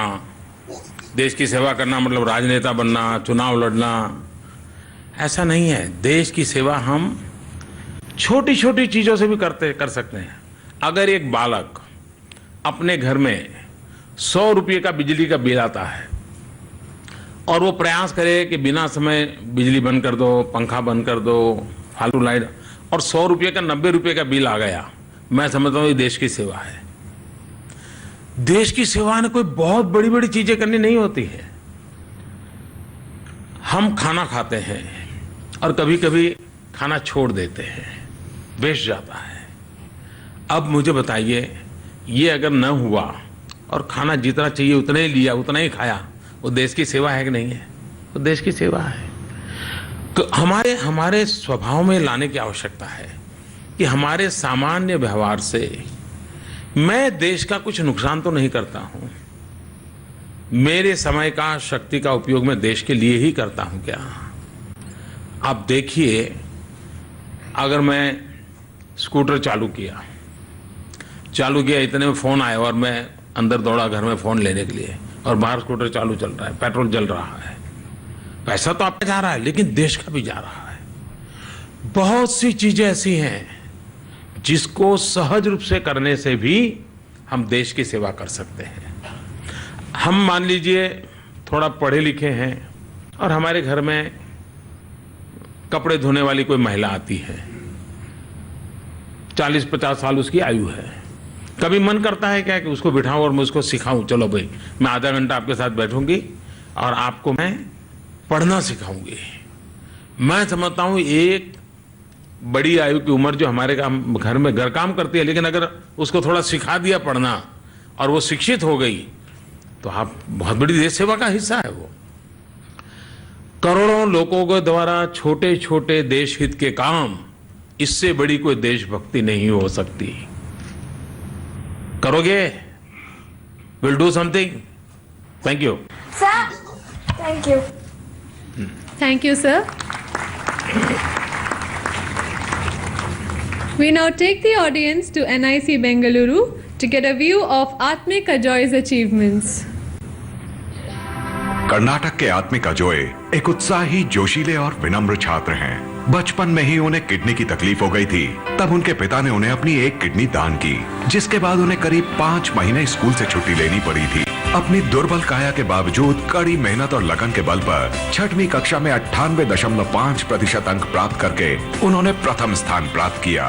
देश की सेवा करना मतलब राजनेता बनना, चुनाव लड़ना। ऐसा नहीं है। देश की सेवा हम छोटी छोटी चीज़ों से भी कर सकते हैं। अगर एक बालक अपने घर में 100 रुपये का बिजली का बिल आता है और वो प्रयास करे कि बिना समय बिजली बंद कर दो, पंखा बंद कर दो, फालतू लाइट, और 100 रुपये का 90 रुपये का बिल आ गया, मैं समझता हूँ ये देश की सेवा है। देश की सेवा ने कोई बहुत बड़ी बड़ी चीजें करनी नहीं होती है। हम खाना खाते हैं और कभी कभी खाना छोड़ देते हैं, वेस्ट जाता है। अब मुझे बताइए, ये अगर न हुआ और खाना जितना चाहिए उतना ही लिया, उतना ही खाया, वो देश की सेवा है कि नहीं है? वो देश की सेवा है। तो हमारे स्वभाव में लाने की आवश्यकता है कि हमारे सामान्य व्यवहार से मैं देश का कुछ नुकसान तो नहीं करता हूं, मेरे समय का, शक्ति का उपयोग मैं देश के लिए ही करता हूं क्या? आप देखिए अगर मैं स्कूटर चालू किया इतने में फ़ोन आया और मैं अंदर दौड़ा घर में फ़ोन लेने के लिए, और बाहर स्कूटर चालू चल रहा है, पेट्रोल जल रहा है, पैसा तो आपका जा रहा है लेकिन देश का भी जा रहा है। बहुत सी चीज़ें ऐसी हैं जिसको सहज रूप से करने से भी हम देश की सेवा कर सकते हैं। हम मान लीजिए थोड़ा पढ़े लिखे हैं और हमारे घर में कपड़े धोने वाली कोई महिला आती है, 40-50 साल उसकी आयु है। कभी मन करता है क्या कि उसको बिठाऊं और मैं उसको सिखाऊं, चलो भाई मैं आधा घंटा आपके साथ बैठूंगी और आपको मैं पढ़ना सिखाऊंगी। मैं समझता हूं एक बड़ी आयु की उम्र जो हमारे घर में घर काम करती है, लेकिन अगर उसको थोड़ा सिखा दिया पढ़ना और वो शिक्षित हो गई तो आप बहुत बड़ी देश सेवा का हिस्सा है वो। करोड़ों लोगों के द्वारा छोटे छोटे देश हित के काम, इससे बड़ी कोई देशभक्ति नहीं हो सकती। करोगे? Will do something. Thank you sir. Thank you. Thank you, sir. We now take the audience to NIC Bengaluru to get a view of Atmik Ajoy's achievements. Karnataka के आत्मिक अजोय एक उत्साही, जोशीले और विनम्र छात्र हैं। बचपन में ही उन्हें किडनी की तकलीफ हो गई थी। तब उनके पिता ने उन्हें अपनी एक किडनी दान की, जिसके बाद उन्हें करीब 5 महीने स्कूल से छुट्टी लेनी पड़ी थी। अपनी दुर्बल काया के बावजूद कड़ी मेहनत और लगन के बल पर 6वीं कक्षा में 98.5% अंक प्राप्त करके उन्होंने प्रथम स्थान प्राप्त किया।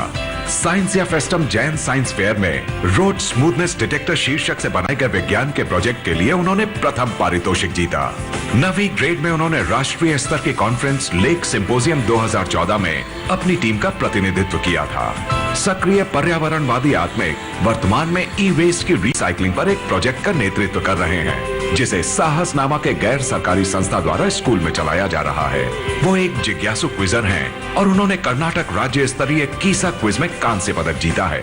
साइंस या फेस्टम जैन साइंस फेयर में रोड स्मूथनेस डिटेक्टर शीर्षक से बनाए गए विज्ञान के प्रोजेक्ट के लिए उन्होंने प्रथम पारितोषिक जीता। 9वीं ग्रेड में उन्होंने राष्ट्रीय स्तर की कॉन्फ्रेंस लेक सिंपोजियम 2014 में अपनी टीम का प्रतिनिधित्व किया था। सक्रिय पर्यावरणवादी आत्मिक वर्तमान में ई वेस्ट की रिसाइकलिंग पर एक प्रोजेक्ट का नेतृत्व कर रहे हैं, जिसे साहस नामक एक गैर सरकारी संस्था द्वारा स्कूल में चलाया जा रहा है। वो एक जिज्ञासु क्विजर हैं और उन्होंने कर्नाटक राज्य स्तरीय कीसा क्विज में कांस्य पदक जीता है।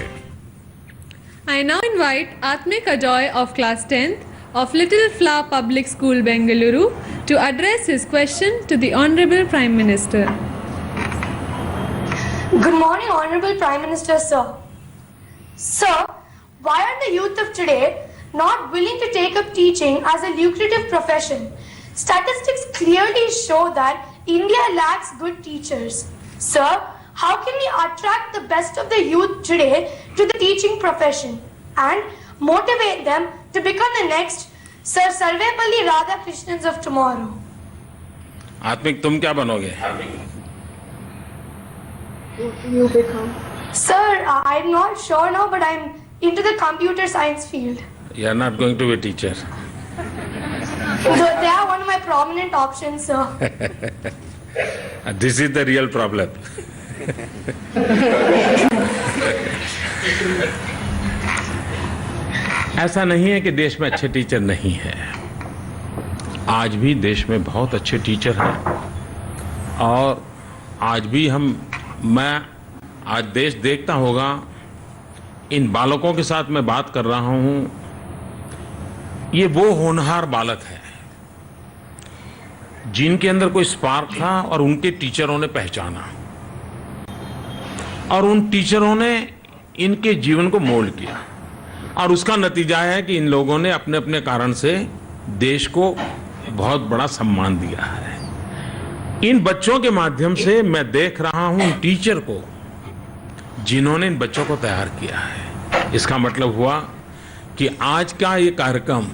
I now invite Atmik Ajoy of class 10th of Little Flower Public School, Bengaluru, to address his question to the Honorable Prime Minister. Good morning, Honorable Prime Minister, sir. Sir, why are the youth of today not willing to take up teaching as a lucrative profession? Statistics clearly show that India lacks good teachers. Sir, how can we attract the best of the youth today to the teaching profession and motivate them to become the next Sir Sarvepalli Radhakrishnans of tomorrow? आत्मिक, तुम क्या बनोगे? You become. Sir, I'm not sure now, but I'm into the computer science field. You are not going to be a teacher. They are one of my prominent options, sir. This is the real problem. ऐसा नहीं है कि देश में अच्छे टीचर नहीं हैं। आज भी देश में बहुत अच्छे टीचर हैं और आज भी मैं आज देश देखता होगा, इन बालकों के साथ मैं बात कर रहा हूं, ये वो होनहार बालक है जिनके अंदर कोई स्पार्क था और उनके टीचरों ने पहचाना और उन टीचरों ने इनके जीवन को मोल्ड किया और उसका नतीजा है कि इन लोगों ने अपने अपने कारण से देश को बहुत बड़ा सम्मान दिया है। इन बच्चों के माध्यम से मैं देख रहा हूं टीचर को जिन्होंने इन बच्चों को तैयार किया है। इसका मतलब हुआ कि आज का ये कार्यक्रम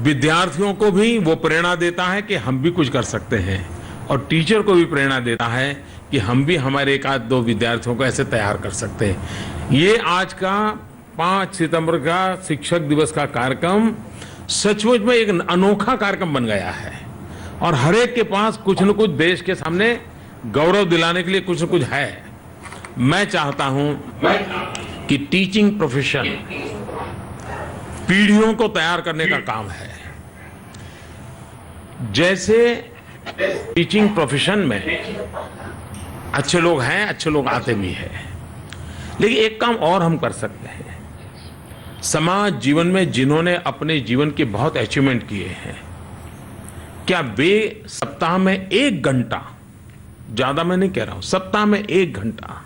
विद्यार्थियों को भी वो प्रेरणा देता है कि हम भी कुछ कर सकते हैं और टीचर को भी प्रेरणा देता है कि हम भी हमारे 1-2 विद्यार्थियों को ऐसे तैयार कर सकते हैं। ये आज का 5 सितंबर का शिक्षक दिवस का कार्यक्रम सचमुच में एक अनोखा कार्यक्रम बन गया है और हर एक के पास कुछ न कुछ देश के सामने गौरव दिलाने के लिए कुछ न कुछ है। मैं चाहता हूं कि टीचिंग प्रोफेशन पीढ़ियों को तैयार करने का काम है। जैसे टीचिंग प्रोफेशन में अच्छे लोग हैं, अच्छे लोग आते भी हैं, लेकिन एक काम और हम कर सकते हैं। समाज जीवन में जिन्होंने अपने जीवन के बहुत अचीवमेंट किए हैं, क्या वे सप्ताह में 1 घंटा ज्यादा मैं नहीं कह रहा हूं, सप्ताह में 1 घंटा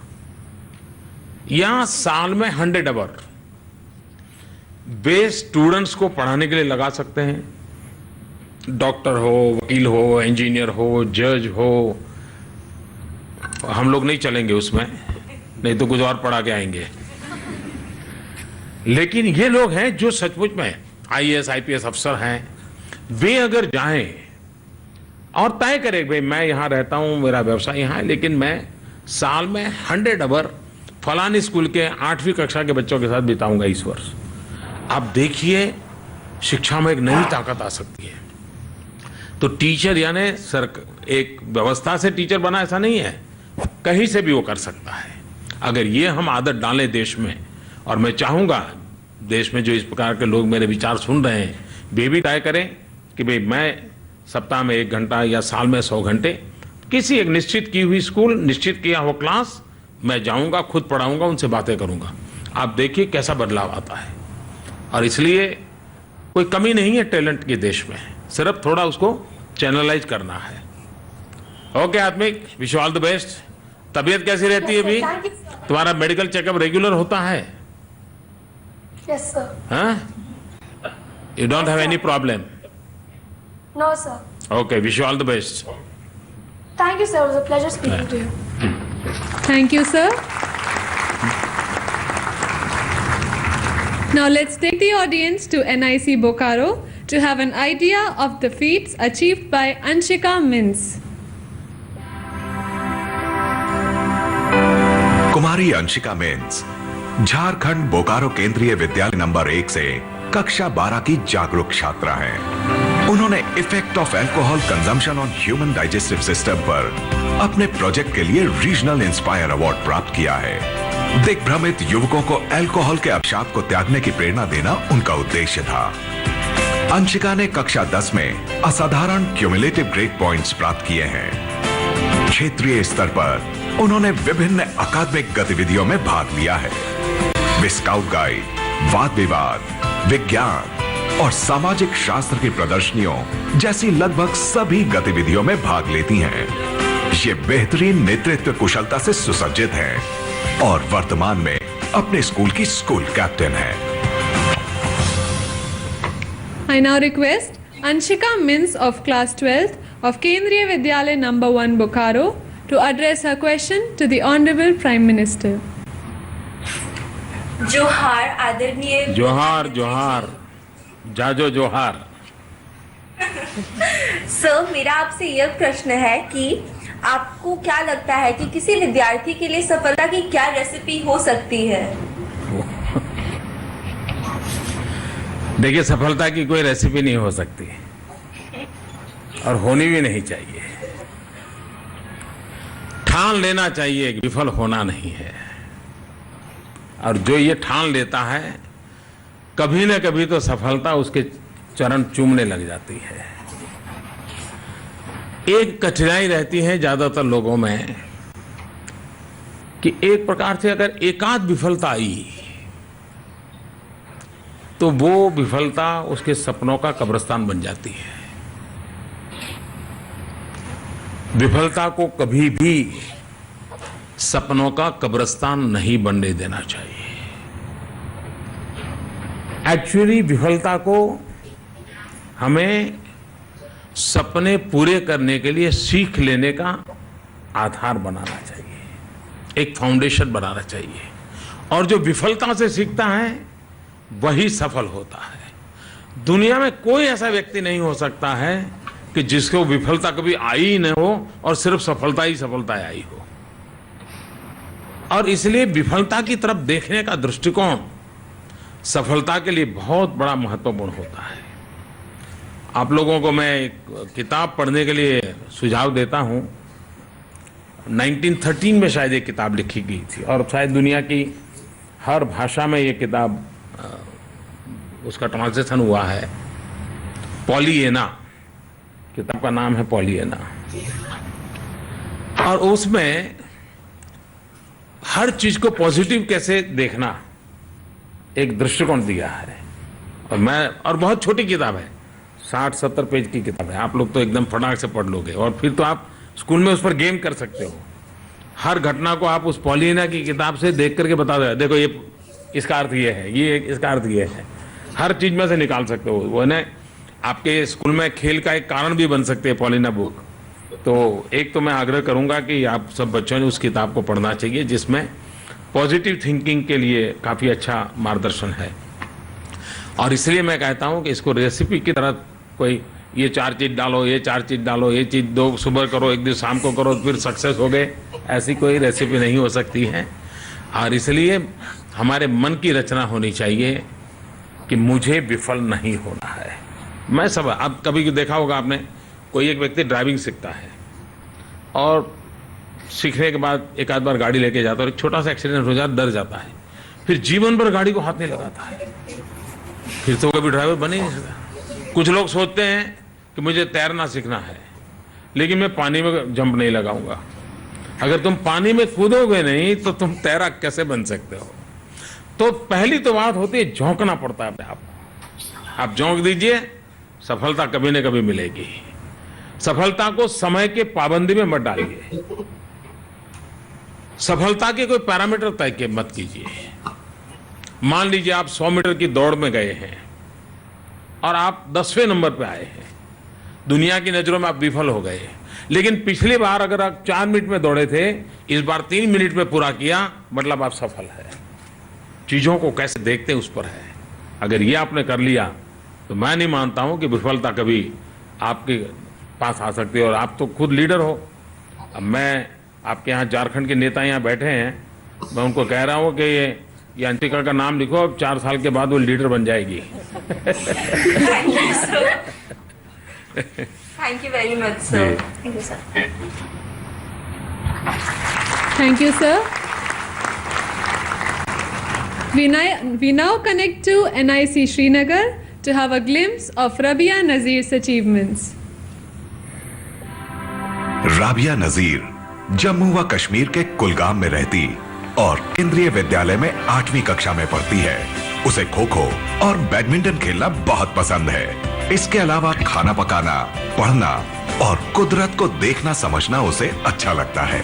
या साल में 100 आवर वे स्टूडेंट्स को पढ़ाने के लिए लगा सकते हैं। डॉक्टर हो, वकील हो, इंजीनियर हो, जज हो, हम लोग नहीं चलेंगे उसमें, नहीं तो कुछ और पढ़ा के आएंगे। लेकिन ये लोग हैं जो सचमुच में आईएएस आईपीएस अफसर हैं, वे अगर जाएं और तय करें भाई मैं यहां रहता हूं, मेरा व्यवसाय यहां है, लेकिन मैं साल में 100 आवर फलानी स्कूल के 8वीं कक्षा के बच्चों के साथ बिताऊंगा इस वर्ष। आप देखिए शिक्षा में एक नई ताकत आ सकती है। तो टीचर यानी एक व्यवस्था से टीचर बना ऐसा नहीं है, कहीं से भी वो कर सकता है। अगर ये हम आदत डालें देश में, और मैं चाहूंगा देश में जो इस प्रकार के लोग मेरे विचार सुन रहे हैं वे भी तय करें कि भाई मैं सप्ताह में 1 घंटा या साल में 100 घंटे किसी एक निश्चित की हुई स्कूल, निश्चित किया हुआ क्लास मैं जाऊंगा, खुद पढ़ाऊंगा, उनसे बातें करूंगा। आप देखिए कैसा बदलाव आता है। और इसलिए कोई कमी नहीं है टैलेंट के देश में, सिर्फ थोड़ा उसको चैनलाइज करना है। ओके आत्मिक, wish you all the best. तबीयत कैसी रहती है अभी? तुम्हारा मेडिकल चेकअप रेगुलर होता है? Yes, sir. हाँ? You don't have any problem? No, sir. Okay, wish you all the best. Thank you, sir. It was a pleasure speaking to you. Thank you, sir. Now let's take the audience to NIC Bokaro to have an idea of the feats achieved by Anshika Mins. Kumari Anshika mince Jharkhand Bokaro केंद्रीय विद्यालय नंबर 1 से कक्षा 12 की जागरूक छात्रा हैं। उन्होंने effect of alcohol consumption on human digestive system पर अपने प्रोजेक्ट के लिए रीजनल इंस्पायर अवार्ड प्राप्त किया है। दिग्भ्रमित युवकों को अल्कोहल के अभिशाप को त्यागने की प्रेरणा देना उनका उद्देश्य था। अंशिका ने कक्षा 10 में असाधारण क्यूमुलेटिव ग्रेड पॉइंट्स प्राप्त किए हैं। क्षेत्रीय स्तर पर उन्होंने विभिन्न अकादमिक गतिविधियों में भाग लिया है। वे स्काउट गाइड, वाद विवाद, विज्ञान और सामाजिक शास्त्र की प्रदर्शनियों जैसी लगभग सभी गतिविधियों में भाग लेती हैं। ये बेहतरीन नेतृत्व कुशलता से सुसज्जित हैं और वर्तमान में अपने स्कूल की स्कूल कैप्टन हैं। I now request Anshika Mins of class 12th of Kendriya Vidyalaya number 1 Bokaro to address her question to the Honorable Prime Minister. जोहार आदरणीय जोहार जोहार जाजो जोहार। सर, मेरा आपसे यह प्रश्न है कि आपको क्या लगता है कि किसी विद्यार्थी के लिए सफलता की क्या रेसिपी हो सकती है? देखिए, सफलता की कोई रेसिपी नहीं हो सकती और होनी भी नहीं चाहिए। ठान लेना चाहिए कि विफल होना नहीं है, और जो ये ठान लेता है कभी न कभी तो सफलता उसके चरण चूमने लग जाती है। एक कठिनाई रहती है ज्यादातर लोगों में कि एक प्रकार से अगर एकाध विफलता आई तो वो विफलता उसके सपनों का कब्रिस्तान बन जाती है। विफलता को कभी भी सपनों का कब्रिस्तान नहीं बनने देना चाहिए। एक्चुअली विफलता को हमें सपने पूरे करने के लिए सीख लेने का आधार बनाना चाहिए, एक फाउंडेशन बनाना चाहिए। और जो विफलता से सीखता है वही सफल होता है। दुनिया में कोई ऐसा व्यक्ति नहीं हो सकता है कि जिसको विफलता कभी आई ही न हो और सिर्फ सफलता ही सफलता आई हो। और इसलिए विफलता की तरफ देखने का दृष्टिकोण सफलता के लिए बहुत बड़ा महत्वपूर्ण होता है। आप लोगों को मैं एक किताब पढ़ने के लिए सुझाव देता हूं। 1913 में शायद ये किताब लिखी गई थी और शायद दुनिया की हर भाषा में ये किताब उसका ट्रांसलेशन हुआ है। पॉलिएना, किताब का नाम है पॉलिएना। और उसमें हर चीज को पॉजिटिव कैसे देखना एक दृष्टिकोण दिया है। और बहुत छोटी किताब है, 60-70 पेज की किताब है। आप लोग तो एकदम फटाक से पढ़ लोगे और फिर तो आप स्कूल में उस पर गेम कर सकते हो। हर घटना को आप उस पॉलिना की किताब से देख करके बता दो, देखो ये इसका अर्थ ये है, ये इसका अर्थ ये है। हर चीज में से निकाल सकते हो वो ना। आपके स्कूल में खेल का एक कारण भी बन सकते हैं पॉलिना बुक। तो एक तो मैं आग्रह करूंगा कि आप सब बच्चों ने उस किताब को पढ़ना चाहिए, जिसमें पॉजिटिव थिंकिंग के लिए काफ़ी अच्छा मार्गदर्शन है। और इसलिए मैं कहता हूं कि इसको रेसिपी की तरह कोई ये 4 चीज़ डालो, ये 4 चीज़ डालो, ये चीज़ 2 सुबह करो, 1 दिन शाम को करो, फिर सक्सेस हो गए, ऐसी कोई रेसिपी नहीं हो सकती है। और इसलिए हमारे मन की रचना होनी चाहिए कि मुझे विफल नहीं होना है। मैं सब अब कभी देखा होगा आपने, कोई एक व्यक्ति ड्राइविंग सीखता है और सीखने के बाद एक आध बार गाड़ी लेके जाता है और एक छोटा सा एक्सीडेंट हो जाता, डर जाता है, फिर जीवन भर गाड़ी को हाथ नहीं लगाता है, फिर तो कभी ड्राइवर बने नहीं सकता। कुछ लोग सोचते हैं कि मुझे तैरना सीखना है, लेकिन मैं पानी में जंप नहीं लगाऊंगा। अगर तुम पानी में कूदोगे नहीं तो तुम तैराक कैसे बन सकते हो? तो पहली तो बात होती है, झोंकना पड़ता है अपने आप झोंक दीजिए, सफलता कभी न कभी मिलेगी। सफलता को समय के पाबंदी में मत डालिए, सफलता के कोई पैरामीटर तय मत कीजिए। मान लीजिए आप 100 मीटर की दौड़ में गए हैं और आप 10वें नंबर पे आए हैं, दुनिया की नजरों में आप विफल हो गए, लेकिन पिछली बार अगर आप 4 मिनट में दौड़े थे, इस बार 3 मिनट में पूरा किया, मतलब आप सफल है। चीजों को कैसे देखते हैं उस पर है। अगर ये आपने कर लिया तो मैं नहीं मानता हूं कि विफलता कभी आपके पास आ सकती है। और आप तो खुद लीडर हो। अब मैं आपके यहाँ झारखंड के नेता यहाँ बैठे हैं, मैं उनको कह रहा हूँ कि ये अंतिका का नाम लिखो, अब 4 साल के बाद वो लीडर बन जाएगी। Thank you very much, sir. Thank you, sir. Thank you, sir. We now connect to NIC Srinagar to have a glimpse of Rabia Nazir's achievements. Rabia नजीर जम्मू व कश्मीर के कुलगाम में रहती और केंद्रीय विद्यालय में 8वीं कक्षा में पढ़ती है। उसे खो खो और बैडमिंटन खेलना बहुत पसंद है। इसके अलावा खाना पकाना, पढ़ना और कुदरत को देखना समझना उसे अच्छा लगता है।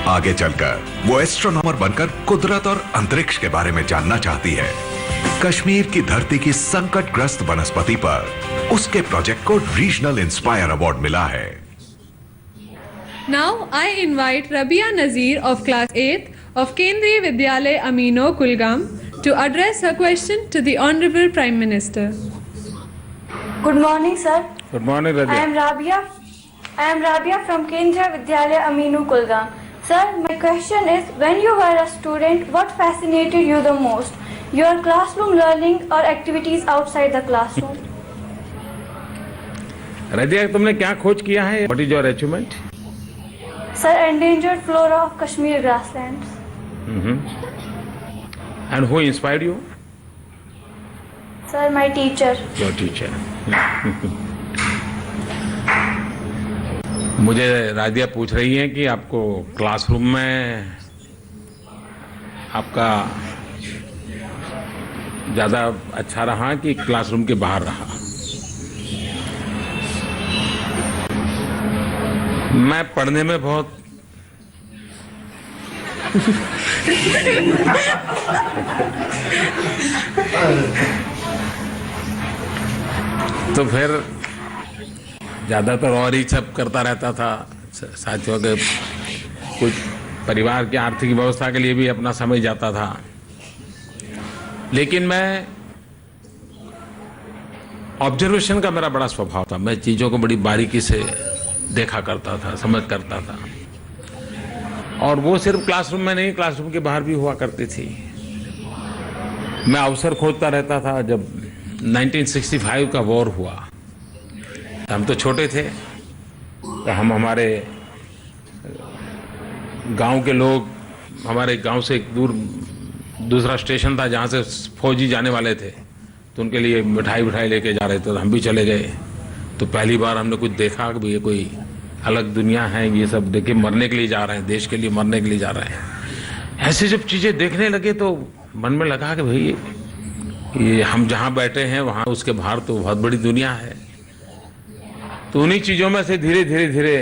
आगे चलकर वो एस्ट्रोनॉमर बनकर कुदरत और अंतरिक्ष के बारे में जानना चाहती है। कश्मीर की धरती की संकटग्रस्त वनस्पति पर उसके प्रोजेक्ट को रीजनल इंस्पायर अवार्ड मिला है। Now I invite Rabia Nazir of class 8th of Kendriya Vidyalaya Amino Kulgam to address her question to the Honorable Prime Minister. Good morning, sir. Good morning, Rabia. I am Rabia from Kendriya Vidyalaya Aminu Kulgam. Sir, my question is, when you were a student, what fascinated you the most? Your classroom learning or activities outside the classroom? रदिया, तुमने क्या खोज किया है? What is your achievement? Sir, endangered flora of Kashmir grasslands. And who inspired you? Sir, my teacher. Your teacher. मुझे राधिया पूछ रही है कि आपको क्लासरूम में आपका ज़्यादा अच्छा रहा कि क्लासरूम के बाहर रहा? मैं पढ़ने में बहुत तो फिर ज़्यादातर और ही सब करता रहता था। साथियों के कुछ परिवार की आर्थिक व्यवस्था के लिए भी अपना समय जाता था, लेकिन मैं ऑब्जर्वेशन का मेरा बड़ा स्वभाव था। मैं चीज़ों को बड़ी बारीकी से देखा करता था, समझ करता था, और वो सिर्फ क्लासरूम में नहीं, क्लासरूम के बाहर भी हुआ करती थी। मैं अवसर खोजता रहता था। जब 1965 का वॉर हुआ, हम तो छोटे थे, तो हम हमारे गांव के लोग, हमारे गांव से एक दूसरा स्टेशन था जहां से फौजी जाने वाले थे, तो उनके लिए मिठाई लेके जा रहे थे, तो हम भी चले गए। तो पहली बार हमने कुछ देखा कि ये कोई अलग दुनिया है, ये सब देखे मरने के लिए जा रहे हैं, देश के लिए मरने के लिए जा रहे हैं। ऐसे जब चीज़ें देखने लगे तो मन में लगा कि भाई ये हम जहाँ बैठे हैं वहाँ उसके बाहर तो बहुत बड़ी दुनिया है। तो उन्हीं चीज़ों में से धीरे धीरे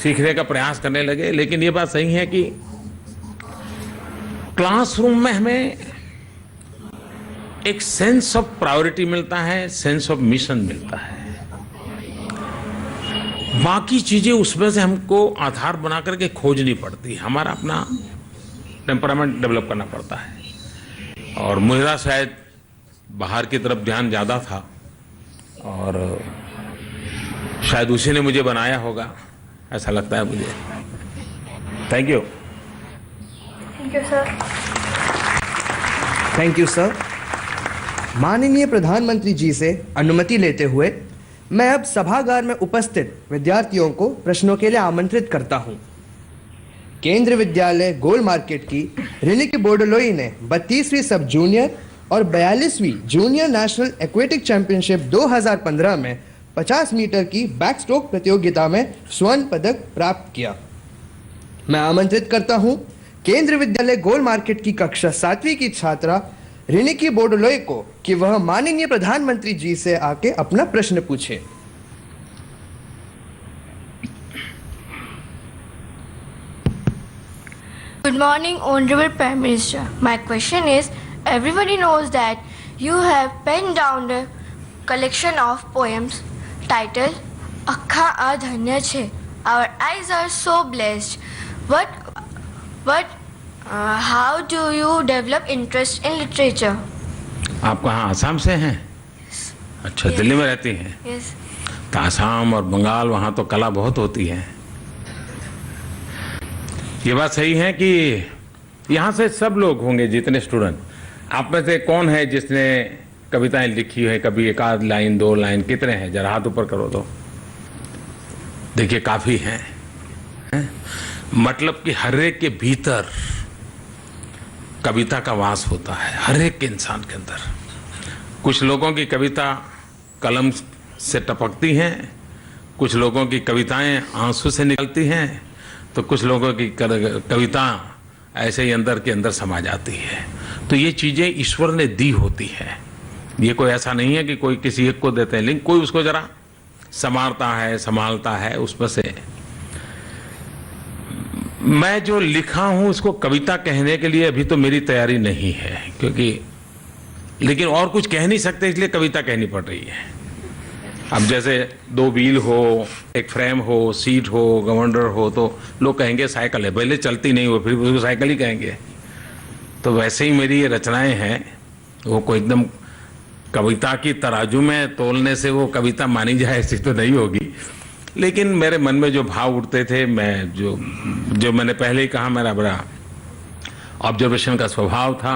सीखने का प्रयास करने लगे। लेकिन ये बात सही है कि क्लासरूम में हमें एक सेंस ऑफ प्रायोरिटी मिलता है, सेंस ऑफ मिशन मिलता है। बाकी चीजें उसमें से हमको आधार बना करके खोजनी पड़ती है, हमारा अपना टेम्परामेंट डेवलप करना पड़ता है। और मेरा शायद बाहर की तरफ ध्यान ज़्यादा था और शायद उसी ने मुझे बनाया होगा, ऐसा लगता है मुझे। Thank you. Thank you sir. Thank you sir. माननीय प्रधानमंत्री जी से अनुमति लेते हुए मैं अब सभागार में उपस्थित विद्यार्थियों को प्रश्नों के लिए आमंत्रित करता हूं। केंद्रीय विद्यालय गोल मार्केट की रिनिकी बोर्डोलोई ने 32वीं सब जूनियर और 42वीं जूनियर नेशनल एक्वेटिक चैंपियनशिप 2015 में 50 मीटर की बैक स्ट्रोक प्रतियोगिता में स्वर्ण पदक प्राप्त किया। मैं आमंत्रित करता हूं केंद्रीय विद्यालय गोल मार्केट की कक्षा 7वीं की छात्रा रिनिकी बोर्डोलोई को कि वह माननीय प्रधानमंत्री जी से आके अपना प्रश्न पूछे। Good morning, Honorable Prime Minister. My question is, everybody knows that you have penned down a collection of poems titled Akkha Adhanya Chhe. Our eyes are so blessed. How do you develop interest in literature? आप कहाँ आसाम से हैं? अच्छा, Yes. दिल्ली में रहती हैं? Yes. तो आसाम और बंगाल, वहाँ तो कला बहुत होती है। ये बात सही है कि यहाँ से सब लोग होंगे जितने स्टूडेंट, आप में से कौन है जिसने कविताएं लिखी है? कभी एक आध लाइन, 2 लाइन, कितने हैं? जरा हाथ ऊपर करो तो देखिए, काफी हैं। मतलब कि हर एक के भीतर कविता का वास होता है, हर एक के इंसान के अंदर। कुछ लोगों की कविता कलम से टपकती हैं, कुछ लोगों की कविताएं आंसू से निकलती हैं, तो कुछ लोगों की कविता ऐसे ही अंदर के अंदर समा जाती है। तो ये चीज़ें ईश्वर ने दी होती है, ये कोई ऐसा नहीं है कि कोई किसी एक को देते हैं, लेकिन कोई उसको जरा संवारता है, संभालता है उसमें से। मैं जो लिखा हूं उसको कविता कहने के लिए अभी तो मेरी तैयारी नहीं है, क्योंकि लेकिन और कुछ कह नहीं सकते, इसलिए कविता कहनी पड़ रही है। अब जैसे 2 व्हील हो, एक फ्रेम हो, सीट हो, गवर्नर हो, तो लोग कहेंगे साइकिल है, पहले चलती नहीं हो, फिर उसको साइकिल ही कहेंगे। तो वैसे ही मेरी ये रचनाएं हैं, वो कोई एकदम कविता की तराजू में तोलने से वो कविता मानी जाए ऐसी तो नहीं होगी। लेकिन मेरे मन में जो भाव उठते थे, मैं जो मैंने पहले ही कहा, मेरा बड़ा ऑब्जर्वेशन का स्वभाव था,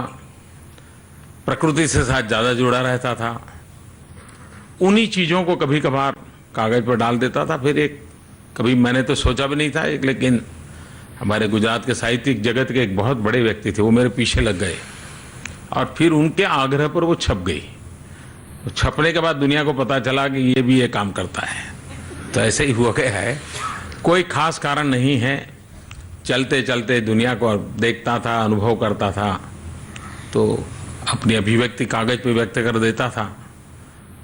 प्रकृति से साथ ज़्यादा जुड़ा रहता था, उन्हीं चीज़ों को कभी कभार कागज़ पर डाल देता था। फिर एक कभी मैंने तो सोचा भी नहीं था, लेकिन हमारे गुजरात के साहित्यिक जगत के एक बहुत बड़े व्यक्ति थे, वो मेरे पीछे लग गए और फिर उनके आग्रह पर वो छप गई। तो छपने के बाद दुनिया को पता चला कि ये भी ये काम करता है। तो ऐसे ही हुआ गया है, कोई खास कारण नहीं है। चलते चलते दुनिया को देखता था, अनुभव करता था, तो अपनी अभिव्यक्ति कागज़ पे व्यक्त कर देता था,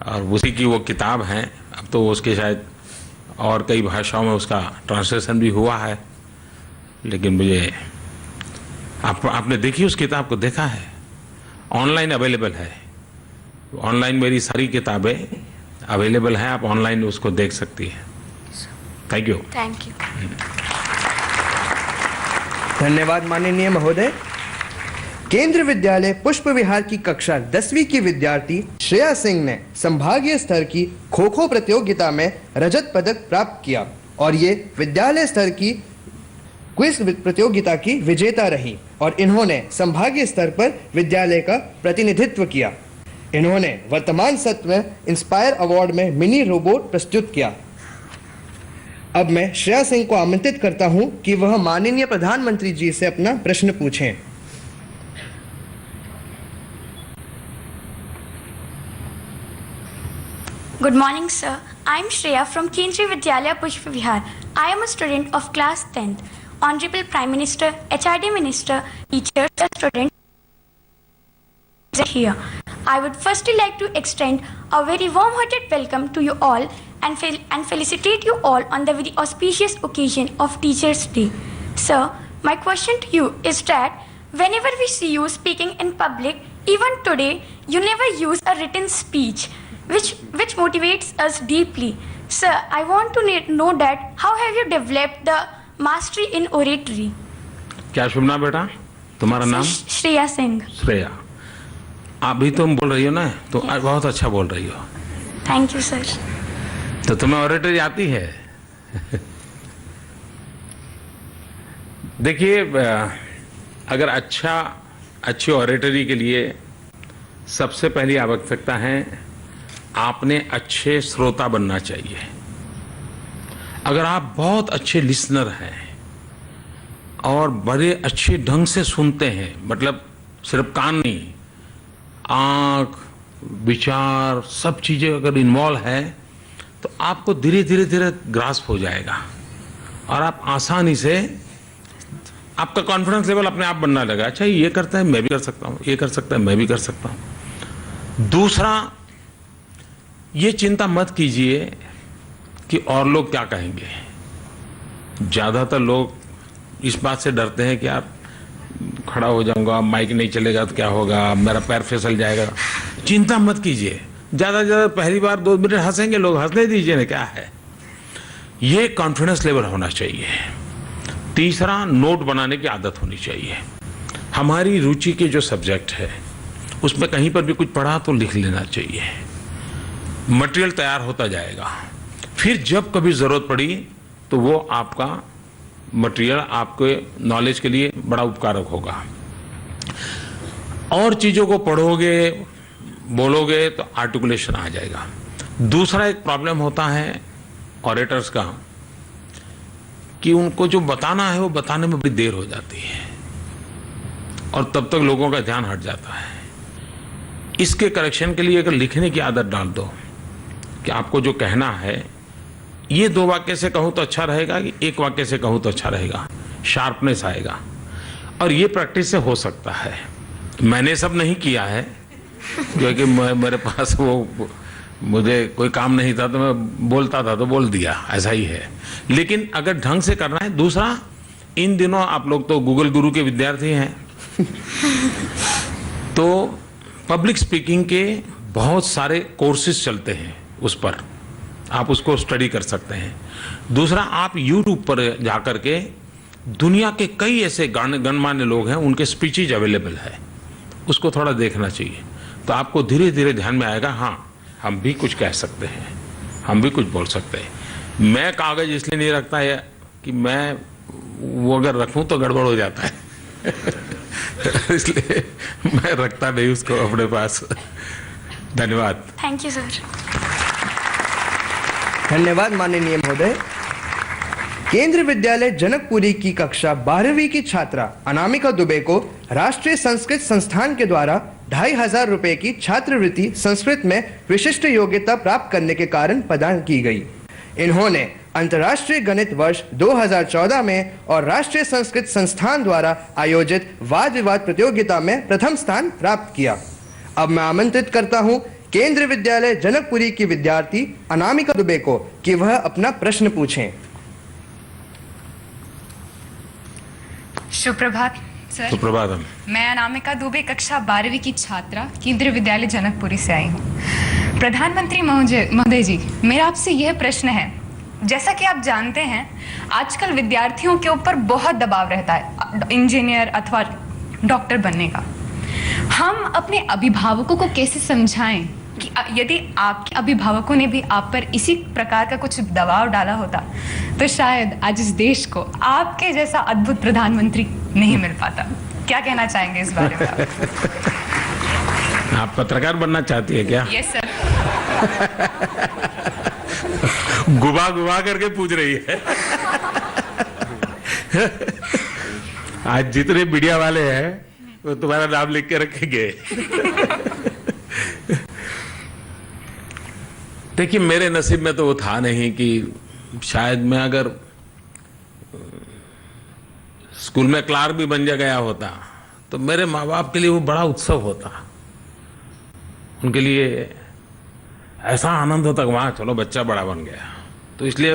और उसी की वो किताब है। अब तो उसके शायद और कई भाषाओं में उसका ट्रांसलेशन भी हुआ है, लेकिन मुझे आपने देखी उस किताब को? देखा है? ऑनलाइन अवेलेबल है, ऑनलाइन मेरी सारी किताबें अवेलेबल हैं, आप ऑनलाइन उसको देख सकती हैं। Thank you. Thank you. धन्यवाद माननीय महोदय। केंद्रीय विद्यालय पुष्प विहार की कक्षा 10वीं की विद्यार्थी श्रेया सिंह ने संभागीय स्तर की खो खो प्रतियोगिता में रजत पदक प्राप्त किया और ये विद्यालय स्तर की क्विज प्रतियोगिता की विजेता रही और इन्होंने संभागीय स्तर पर विद्यालय का प्रतिनिधित्व किया। इन्होंने वर्तमान सत्र में इंस्पायर अवार्ड में मिनी रोबोट प्रस्तुत किया। अब मैं श्रेया सिंह को आमंत्रित करता हूं कि वह माननीय प्रधानमंत्री जी से अपना प्रश्न पूछें। Good morning, sir. I am Shreya from Kendriya Vidyalaya Pushpa Vihar. I am a student of class 10th. Honorable Prime Minister, HRD Minister, teachers, and students are here. I would firstly like to extend a very warm-hearted welcome to you all and felicitate you all on the very auspicious occasion of Teachers' Day. Sir, my question to you is that whenever we see you speaking in public, even today, you never use a written speech, which motivates us deeply. Sir, I want to know that how have you developed the mastery in oratory? क्या शुभ नाम बेटा, तुम्हारा नाम? श्रेया सिंह. श्रेया, अभी तुम बोल रही हो ना, तो बहुत अच्छा बोल रही हो. Thank you sir. तो तुम्हें ऑरेटरी आती है? देखिए, अगर अच्छी ऑरेटरी के लिए सबसे पहली आवश्यकता है आपने अच्छे श्रोता बनना चाहिए. अगर आप बहुत अच्छे लिसनर हैं और बड़े अच्छे ढंग से सुनते हैं, मतलब सिर्फ कान नहीं, आँख, विचार, सब चीज़ें अगर इन्वॉल्व है, तो आपको धीरे धीरे ग्रास्प हो जाएगा और आप आसानी से, आपका कॉन्फिडेंस लेवल अपने आप बनना लगा. अच्छा, ये करता है मैं भी कर सकता हूँ, ये कर सकता है मैं भी कर सकता हूँ. दूसरा, ये चिंता मत कीजिए कि और लोग क्या कहेंगे. ज़्यादातर लोग इस बात से डरते हैं कि यार खड़ा हो जाऊंगा, माइक नहीं चलेगा तो क्या होगा, मेरा पैर फिसल जाएगा. चिंता मत कीजिए. ज़्यादा से ज़्यादा पहली बार 2 मिनट हंसेंगे लोग, हंसने दीजिए ना, क्या है. ये कॉन्फिडेंस लेवल होना चाहिए. तीसरा, नोट बनाने की आदत होनी चाहिए. हमारी रुचि के जो सब्जेक्ट है उसमें कहीं पर भी कुछ पढ़ा तो लिख लेना चाहिए. मटेरियल तैयार होता जाएगा, फिर जब कभी ज़रूरत पड़ी तो वो आपका मटेरियल आपके नॉलेज के लिए बड़ा उपकारक होगा. और चीज़ों को पढ़ोगे, बोलोगे तो आर्टिकुलेशन आ जाएगा. दूसरा एक प्रॉब्लम होता है ऑरेटर्स का कि उनको जो बताना है वो बताने में बड़ी देर हो जाती है और तब तक लोगों का ध्यान हट जाता है. इसके करेक्शन के लिए अगर लिखने की आदत डाल दो कि आपको जो कहना है ये 2 वाक्य से कहूँ तो अच्छा रहेगा कि 1 वाक्य से कहूँ तो अच्छा रहेगा, शार्पनेस आएगा. और ये प्रैक्टिस से हो सकता है. मैंने सब नहीं किया है क्योंकि मेरे पास वो, मुझे कोई काम नहीं था तो मैं बोलता था तो बोल दिया, ऐसा ही है. लेकिन अगर ढंग से करना है. दूसरा, इन दिनों आप लोग तो गूगल गुरु के विद्यार्थी हैं तो पब्लिक स्पीकिंग के बहुत सारे कोर्सेज चलते हैं, उस पर आप उसको स्टडी कर सकते हैं. दूसरा, आप YouTube पर जाकर के दुनिया के कई ऐसे गणमान्य लोग हैं, उनके स्पीचेज अवेलेबल है, उसको थोड़ा देखना चाहिए. तो आपको धीरे धीरे ध्यान में आएगा, हाँ हम भी कुछ कह सकते हैं, हम भी कुछ बोल सकते हैं. मैं कागज इसलिए नहीं रखता है कि मैं वो अगर रखूं तो गड़बड़ हो जाता है इसलिए मैं रखता नहीं उसको अपने पास. धन्यवाद. Thank you sir. धन्यवाद माननीय महोदय. केंद्रीय विद्यालय जनकपुरी की कक्षा 12वीं की छात्रा अनामिका दुबे को राष्ट्रीय संस्कृत संस्थान के द्वारा 2,500 रुपए की छात्रवृत्ति संस्कृत में विशिष्ट योग्यता प्राप्त करने के कारण प्रदान की गई. इन्होंने अंतर्राष्ट्रीय गणित वर्ष 2014 में और राष्ट्रीय संस्कृत संस्थान द्वारा आयोजित वाद विवाद प्रतियोगिता में प्रथम स्थान प्राप्त किया. अब मैं आमंत्रित करता हूं केंद्रीय विद्यालय जनकपुरी की विद्यार्थी अनामिका दुबे को कि वह अपना प्रश्न पूछें. सुप्रभात सर. सुप्रभात. मैं अनामिका दुबे कक्षा 12वीं की छात्रा केंद्रीय विद्यालय जनकपुरी से आई हूँ. प्रधानमंत्री महोदय जी, मेरा आपसे यह प्रश्न है. जैसा कि आप जानते हैं आजकल विद्यार्थियों के ऊपर बहुत दबाव रहता है इंजीनियर अथवा डॉक्टर बनने का. हम अपने अभिभावकों को कैसे समझाएं कि यदि आपके अभिभावकों ने भी आप पर इसी प्रकार का कुछ दबाव डाला होता तो शायद आज इस देश को आपके जैसा अद्भुत प्रधानमंत्री नहीं मिल पाता. क्या कहना चाहेंगे इस बारे में आप पत्रकार बनना चाहती है क्या? Yes sir. गुबा करके पूछ रही है. आज जितने मीडिया वाले हैं वो तुम्हारा नाम लिख के रखेंगे. देखिए, मेरे नसीब में तो वो था नहीं कि शायद मैं अगर स्कूल में क्लार्क भी बन गया होता तो मेरे माँ बाप के लिए वो बड़ा उत्सव होता. उनके लिए ऐसा आनंद होता कि वहाँ चलो बच्चा बड़ा बन गया। तो इसलिए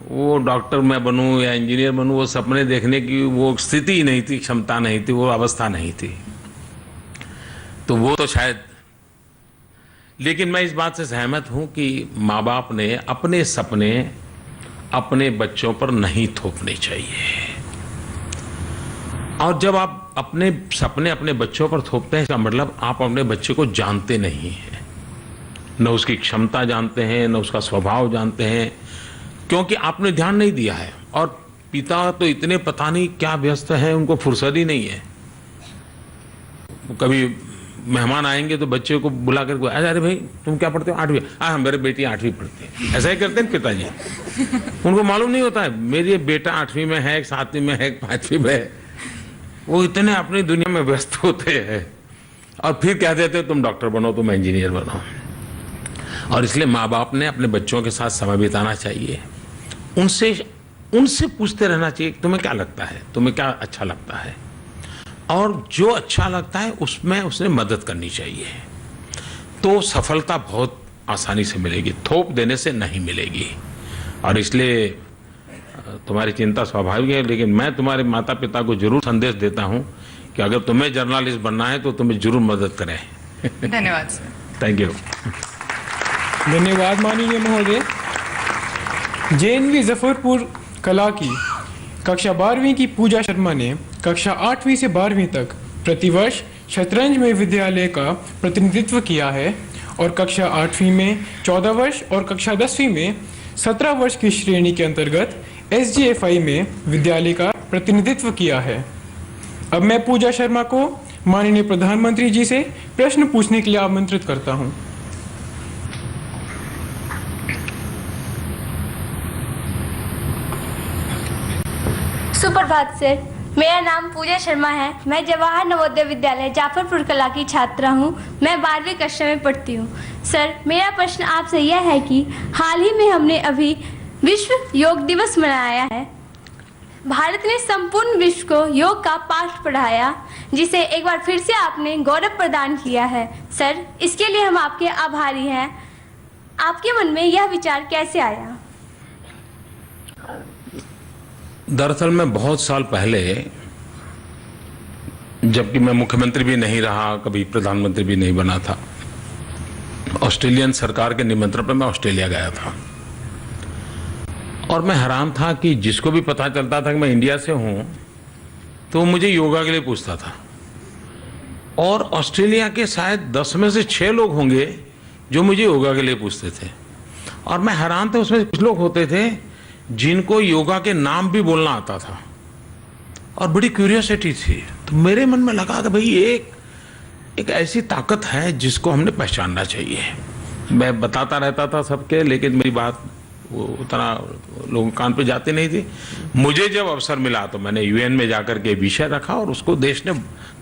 वो डॉक्टर मैं बनूं या इंजीनियर बनूं, वो सपने देखने की वो स्थिति ही नहीं थी, क्षमता नहीं थी, वो अवस्था नहीं थी। तो वो तो शायद, लेकिन मैं इस बात से सहमत हूं कि माँ बाप ने अपने सपने अपने बच्चों पर नहीं थोपने चाहिए। और जब आप अपने सपने अपने बच्चों पर थोपते हैं, इसका मतलब आप अपने बच्चे को जानते नहीं हैं, न उसकी क्षमता जानते हैं, न उसका स्वभाव जानते हैं, क्योंकि आपने ध्यान नहीं दिया है। और पिता तो इतने पता नहीं क्या व्यस्त है, उनको फुर्सत ही नहीं है। कभी मेहमान आएंगे तो बच्चे को बुला कर, अरे भाई तुम क्या पढ़ते हो? 8वीं। हाँ मेरे बेटी 8वीं पढ़ती है। ऐसा ही करते हैं पिताजी। उनको मालूम नहीं होता है मेरी बेटा 8वीं में है, 7वीं में है, 5वीं में है। वो इतने अपनी दुनिया में व्यस्त होते हैं और फिर कह देते तुम डॉक्टर बनो, तुम इंजीनियर बनो। और इसलिए माँ बाप ने अपने बच्चों के साथ समय बिताना चाहिए, उनसे पूछते रहना चाहिए तुम्हें क्या लगता है, तुम्हें क्या अच्छा लगता है, और जो अच्छा लगता है उसमें उसने मदद करनी चाहिए। तो सफलता बहुत आसानी से मिलेगी, थोप देने से नहीं मिलेगी। और इसलिए तुम्हारी चिंता स्वाभाविक है, लेकिन मैं तुम्हारे माता पिता को जरूर संदेश देता हूं कि अगर तुम्हें जर्नलिस्ट बनना है तो तुम्हें जरूर मदद करें। धन्यवाद सर। Thank you. धन्यवाद माननीय महोदय। JNV जफरपुर कला की कक्षा 12वीं की पूजा शर्मा ने कक्षा 8वीं से 12वीं तक प्रतिवर्ष शतरंज में विद्यालय का प्रतिनिधित्व किया है और कक्षा 8वीं में 14 वर्ष और कक्षा 10वीं में 17 वर्ष की श्रेणी के अंतर्गत SGFI में विद्यालय का प्रतिनिधित्व किया है। अब मैं पूजा शर्मा को माननीय प्रधानमंत्री जी से प्रश्न पूछने के लिए आमंत्रित करता हूं। सुप्रभात सर, मेरा नाम पूजा शर्मा है। मैं जवाहर नवोदय विद्यालय जाफरपुर कला की छात्रा हूँ। मैं 12वीं कक्षा में पढ़ती हूँ। सर, मेरा प्रश्न आपसे यह है कि हाल ही में हमने अभी विश्व योग दिवस मनाया है। भारत ने संपूर्ण विश्व को योग का पाठ पढ़ाया, जिसे एक बार फिर से आपने गौरव प्रदान किया है। सर, इसके लिए हम आपके आभारी हैं। आपके मन में यह विचार कैसे आया? दरअसल मैं बहुत साल पहले, जबकि मैं मुख्यमंत्री भी नहीं रहा, कभी प्रधानमंत्री भी नहीं बना था, ऑस्ट्रेलियन सरकार के निमंत्रण पर मैं ऑस्ट्रेलिया गया था। और मैं हैरान था कि जिसको भी पता चलता था कि मैं इंडिया से हूं तो वो मुझे योगा के लिए पूछता था। और ऑस्ट्रेलिया के शायद 10 में से 6 लोग होंगे जो मुझे योगा के लिए पूछते थे। और मैं हैरान था, उसमें कुछ लोग होते थे जिनको योगा के नाम भी बोलना आता था और बड़ी क्यूरियोसिटी थी। तो मेरे मन में लगा कि भाई एक ऐसी ताकत है जिसको हमने पहचानना चाहिए। मैं बताता रहता था सबके, लेकिन मेरी बात वो उतना लोगों के कान पे जाती नहीं थी। मुझे जब अवसर मिला तो मैंने UN में जाकर के विषय रखा और उसको देश ने,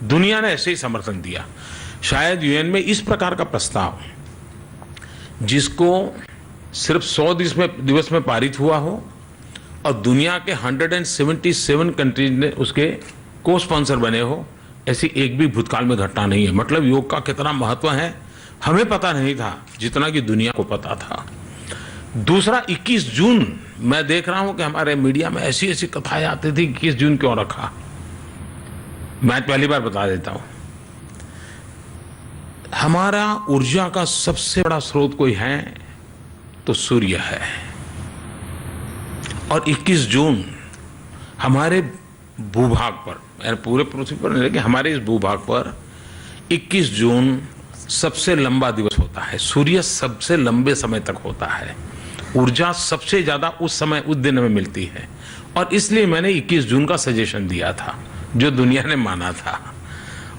दुनिया ने ऐसे ही समर्थन दिया। शायद UN में इस प्रकार का प्रस्ताव जिसको सिर्फ 100 दिवस में पारित हुआ हो और दुनिया के 177 कंट्रीज ने उसके को स्पॉन्सर बने हो, ऐसी एक भी भूतकाल में घटना नहीं है। मतलब योग का कितना महत्व है हमें पता नहीं था जितना कि दुनिया को पता था। दूसरा, 21 जून, मैं देख रहा हूं कि हमारे मीडिया में ऐसी ऐसी कथाएं आती थी 21 जून क्यों रखा। मैं पहली बार बता देता हूं, हमारा ऊर्जा का सबसे बड़ा स्रोत कोई है तो सूर्य है। और 21 जून हमारे भूभाग पर, पूरे पृथ्वी पर नहीं, लेकिन हमारे इस भूभाग पर 21 जून सबसे लंबा दिवस होता है। सूर्य सबसे लंबे समय तक होता है। ऊर्जा सबसे ज्यादा उस समय, उस दिन में मिलती है। और इसलिए मैंने 21 जून का सजेशन दिया था, जो दुनिया ने माना था।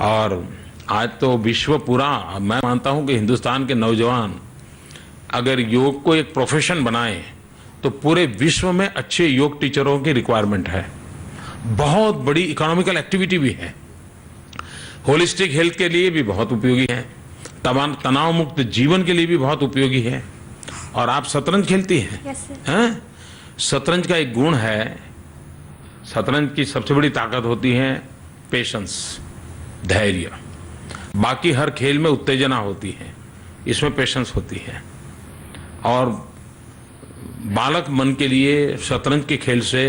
और आज तो विश्व पूरा, मैं मानता हूं कि हिंदुस्तान के नौजवान अगर योग को एक प्रोफेशन बनाएं तो पूरे विश्व में अच्छे योग टीचरों की रिक्वायरमेंट है। बहुत बड़ी इकोनॉमिकल एक्टिविटी भी है, होलिस्टिक हेल्थ के लिए भी बहुत उपयोगी है, तनाव मुक्त जीवन के लिए भी बहुत उपयोगी है। और आप शतरंज खेलती हैं? हैं? शतरंज का एक गुण है, शतरंज की सबसे बड़ी ताकत होती है पेशेंस, धैर्य। बाकी हर खेल में उत्तेजना होती है, इसमें पेशेंस होती है। और बालक मन के लिए शतरंज के खेल से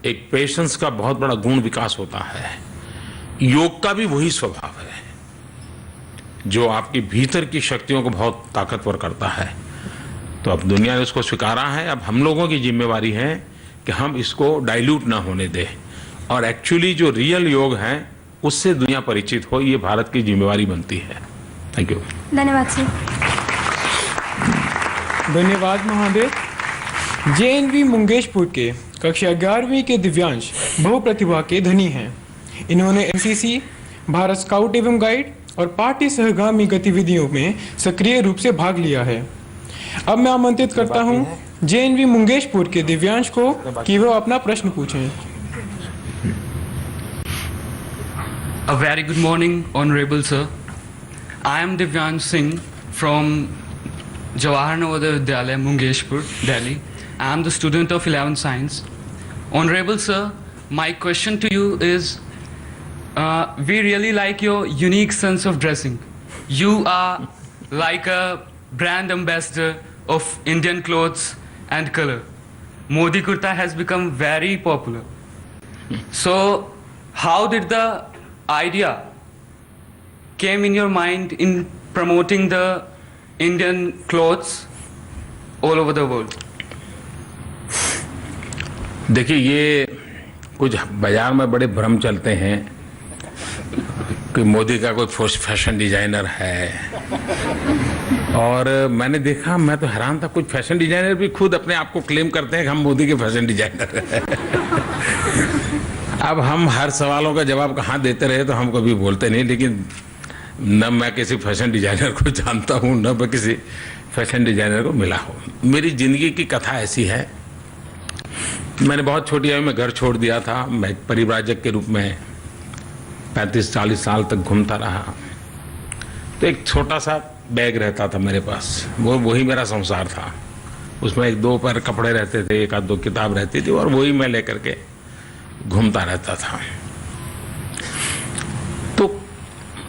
एक पेशेंस का बहुत बड़ा गुण विकास होता है। योग का भी वही स्वभाव है जो आपकी भीतर की शक्तियों को बहुत ताकतवर करता है। तो अब दुनिया ने इसको स्वीकारा है, अब हम लोगों की जिम्मेवारी है कि हम इसको डाइल्यूट ना होने दें और एक्चुअली जो रियल योग है उससे दुनिया परिचित हो, ये भारत की जिम्मेवारी बनती है। Thank you. धन्यवाद सर। धन्यवाद महोदय। JNV मुंगेशपुर के कक्षा 11वीं के दिव्यांश बहुप्रतिभा के धनी हैं। इन्होंने NCC, भारत स्काउट एवं गाइड और पार्टी सहगामी गतिविधियों में सक्रिय रूप से भाग लिया है। अब मैं आमंत्रित करता हूं JNV मुंगेशपुर के दिव्यांश को कि वह अपना प्रश्न पूछें। A very good morning, Honorable Sir. I am Divyansh Singh from Jawahar Navodaya Vidyalaya, Mungeshpur, Delhi. I am the student of 11th Science. Honorable Sir, my question to you is, we really like your unique sense of dressing. You are like a brand ambassador of Indian clothes and color. Modi Kurta has become very popular. So, how did the idea came in your mind in promoting the Indian clothes all over the world? देखिए, ये कुछ बाजार में बड़े भ्रम चलते हैं कि मोदी का कोई फैशन डिजाइनर है, और मैंने देखा, मैं तो हैरान था, कुछ फैशन डिजाइनर भी खुद अपने आप को क्लेम करते हैं कि हम मोदी के फैशन डिजाइनर हैं। अब हम हर सवालों का जवाब कहाँ देते रहे तो हम कभी बोलते नहीं, लेकिन न मैं किसी फैशन डिजाइनर को जानता हूँ, न मैं किसी फैशन डिजाइनर को मिला हूँ। मेरी ज़िंदगी की कथा ऐसी है, मैंने बहुत छोटी आयु में घर छोड़ दिया था। मैं परिव्राजक के रूप में 35-40 साल तक घूमता रहा। तो एक छोटा सा बैग रहता था मेरे पास, वही मेरा संसार था। उसमें 1-2 पैर कपड़े रहते थे, 1-2 किताब रहती थी, और वही मैं लेकर के घूमता रहता था। तो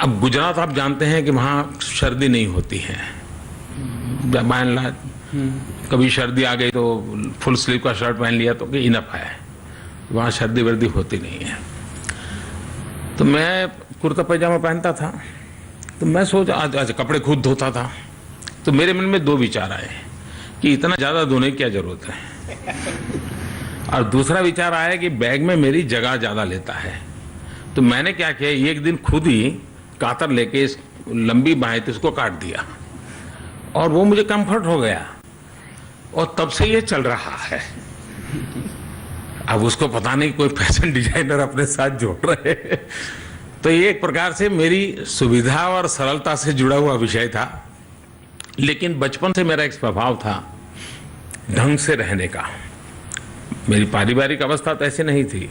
अब गुजरात आप जानते हैं कि वहाँ सर्दी नहीं होती है। मान ला कभी सर्दी आ गई तो फुल स्लीव का शर्ट पहन लिया तो कि इनफ है, वहाँ सर्दी वर्दी होती नहीं है। तो मैं कुर्ता पैजामा पहनता था, तो मैं सोचा आज कपड़े खुद धोता था। तो मेरे मन में 2 विचार आए कि इतना ज़्यादा धोने की क्या ज़रूरत है, और दूसरा विचार आया कि बैग में मेरी जगह ज़्यादा लेता है। तो मैंने क्या किया, एक दिन खुद ही कातर लेके इस लंबी बाहें थी उसको काट दिया, और वो मुझे कंफर्ट हो गया, और तब से ये चल रहा है। अब उसको पता नहीं कोई फैशन डिजाइनर अपने साथ जोड़ रहे। तो ये एक प्रकार से मेरी सुविधा और सरलता से जुड़ा हुआ विषय था, लेकिन बचपन से मेरा एक स्वभाव था ढंग से रहने का। मेरी पारिवारिक अवस्था तो ऐसी नहीं थी।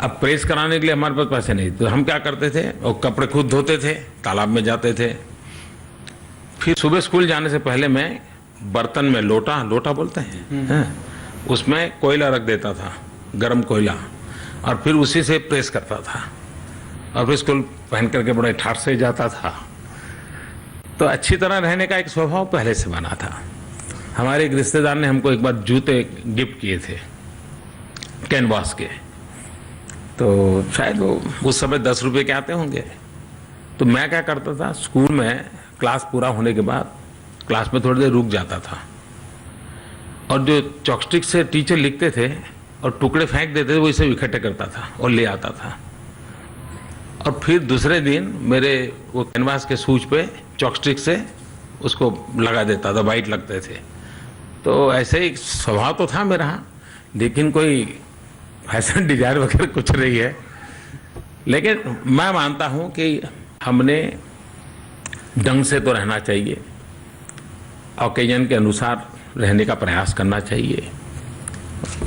अब प्रेस कराने के लिए हमारे पास पैसे नहीं, तो हम क्या करते थे, और कपड़े खुद धोते थे, तालाब में जाते थे। फिर सुबह स्कूल जाने से पहले मैं बर्तन में लोटा बोलते हैं, उसमें कोयला रख देता था, गरम कोयला, और फिर उसी से प्रेस करता था, और फिर स्कूल पहन करके बड़े ठाठ से जाता था। तो अच्छी तरह रहने का एक स्वभाव पहले से बना था। हमारे एक रिश्तेदार ने हमको एक बार जूते गिफ्ट किए थे कैनवास के, तो शायद वो उस समय 10 रुपये के आते होंगे। तो मैं क्या करता था, स्कूल में क्लास पूरा होने के बाद क्लास में थोड़ी देर रुक जाता था, और जो चॉकस्टिक से टीचर लिखते थे और टुकड़े फेंक देते थे, वो इसे इकट्ठे करता था और ले आता था। और फिर दूसरे दिन मेरे वो कैनवास के सूच पे चॉकस्टिक से उसको लगा देता था, वाइट लगते थे। तो ऐसे ही स्वभाव तो था मेरा, लेकिन कोई फैशन डिजाइन वगैरह कुछ नहीं है। लेकिन मैं मानता हूँ कि हमने ढंग से तो रहना चाहिए, ओकेजन के अनुसार रहने का प्रयास करना चाहिए,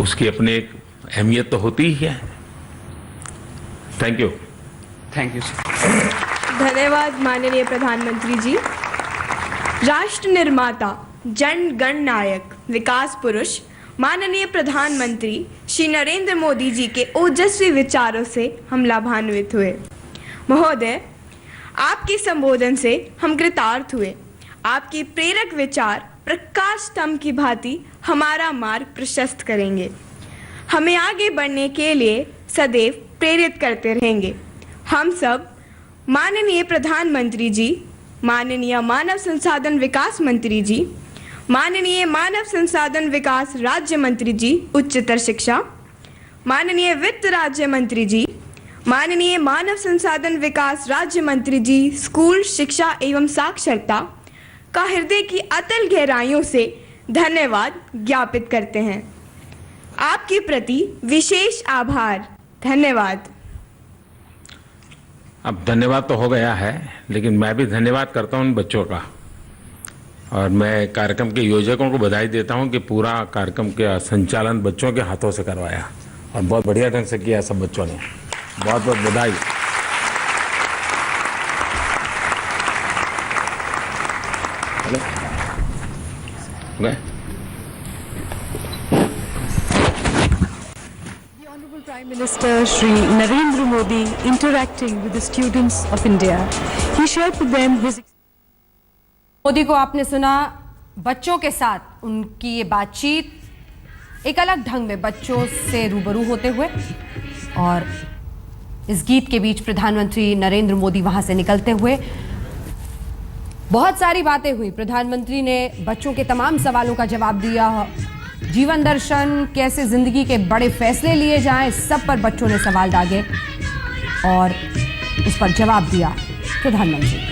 उसकी अपनी एक अहमियत तो होती ही है। Thank you. Thank you. धन्यवाद माननीय प्रधानमंत्री जी। राष्ट्र निर्माता, जन गण नायक, विकास पुरुष माननीय प्रधानमंत्री श्री नरेंद्र मोदी जी के ओजस्वी विचारों से हम लाभान्वित हुए। महोदय, आपके संबोधन से हम कृतार्थ हुए। आपके प्रेरक विचार प्रकाश स्तंभ की भांति हमारा मार्ग प्रशस्त करेंगे, हमें आगे बढ़ने के लिए सदैव प्रेरित करते रहेंगे। हम सब माननीय प्रधानमंत्री जी, माननीय मानव संसाधन विकास मंत्री जी, माननीय मानव संसाधन विकास राज्य मंत्री जी उच्चतर शिक्षा, माननीय वित्त राज्य मंत्री जी, माननीय मानव संसाधन विकास राज्य मंत्री जी स्कूल शिक्षा एवं साक्षरता का हृदय की अतल गहराइयों से धन्यवाद ज्ञापित करते हैं। आपके प्रति विशेष आभार। धन्यवाद। अब धन्यवाद तो हो गया है, लेकिन मैं भी धन्यवाद करता हूं उन बच्चों का, और मैं कार्यक्रम के योजकों को बधाई देता हूं कि पूरा कार्यक्रम का संचालन बच्चों के हाथों से करवाया और बहुत बढ़िया ढंग से किया सब बच्चों ने। बहुत बहुत बधाई। The Honorable Prime Minister Shri Narendra Modi interacting with the students of India. He shared with them his Modi को आपने सुना बच्चों के साथ उनकी ये बातचीत एक अलग ढंग में बच्चों से रूबरू होते हुए, और इस गीत के बीच प्रधानमंत्री नरेंद्र मोदी वहां से निकलते हुए बहुत सारी बातें हुई। प्रधानमंत्री ने बच्चों के तमाम सवालों का जवाब दिया। जीवन दर्शन, कैसे जिंदगी के बड़े फैसले लिए जाएं, सब पर बच्चों ने सवाल दागे और उस पर जवाब दिया प्रधानमंत्री।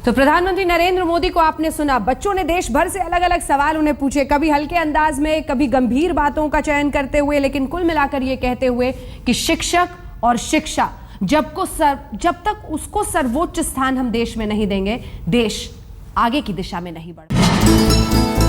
तो प्रधानमंत्री नरेंद्र मोदी को आपने सुना। बच्चों ने देश भर से अलग अलग सवाल उन्हें पूछे, कभी हल्के अंदाज में, कभी गंभीर बातों का चयन करते हुए, लेकिन कुल मिलाकर ये कहते हुए कि शिक्षक और शिक्षा जब तक उसको सर्वोच्च स्थान हम देश में नहीं देंगे, देश आगे की दिशा में नहीं बढ़ेगा।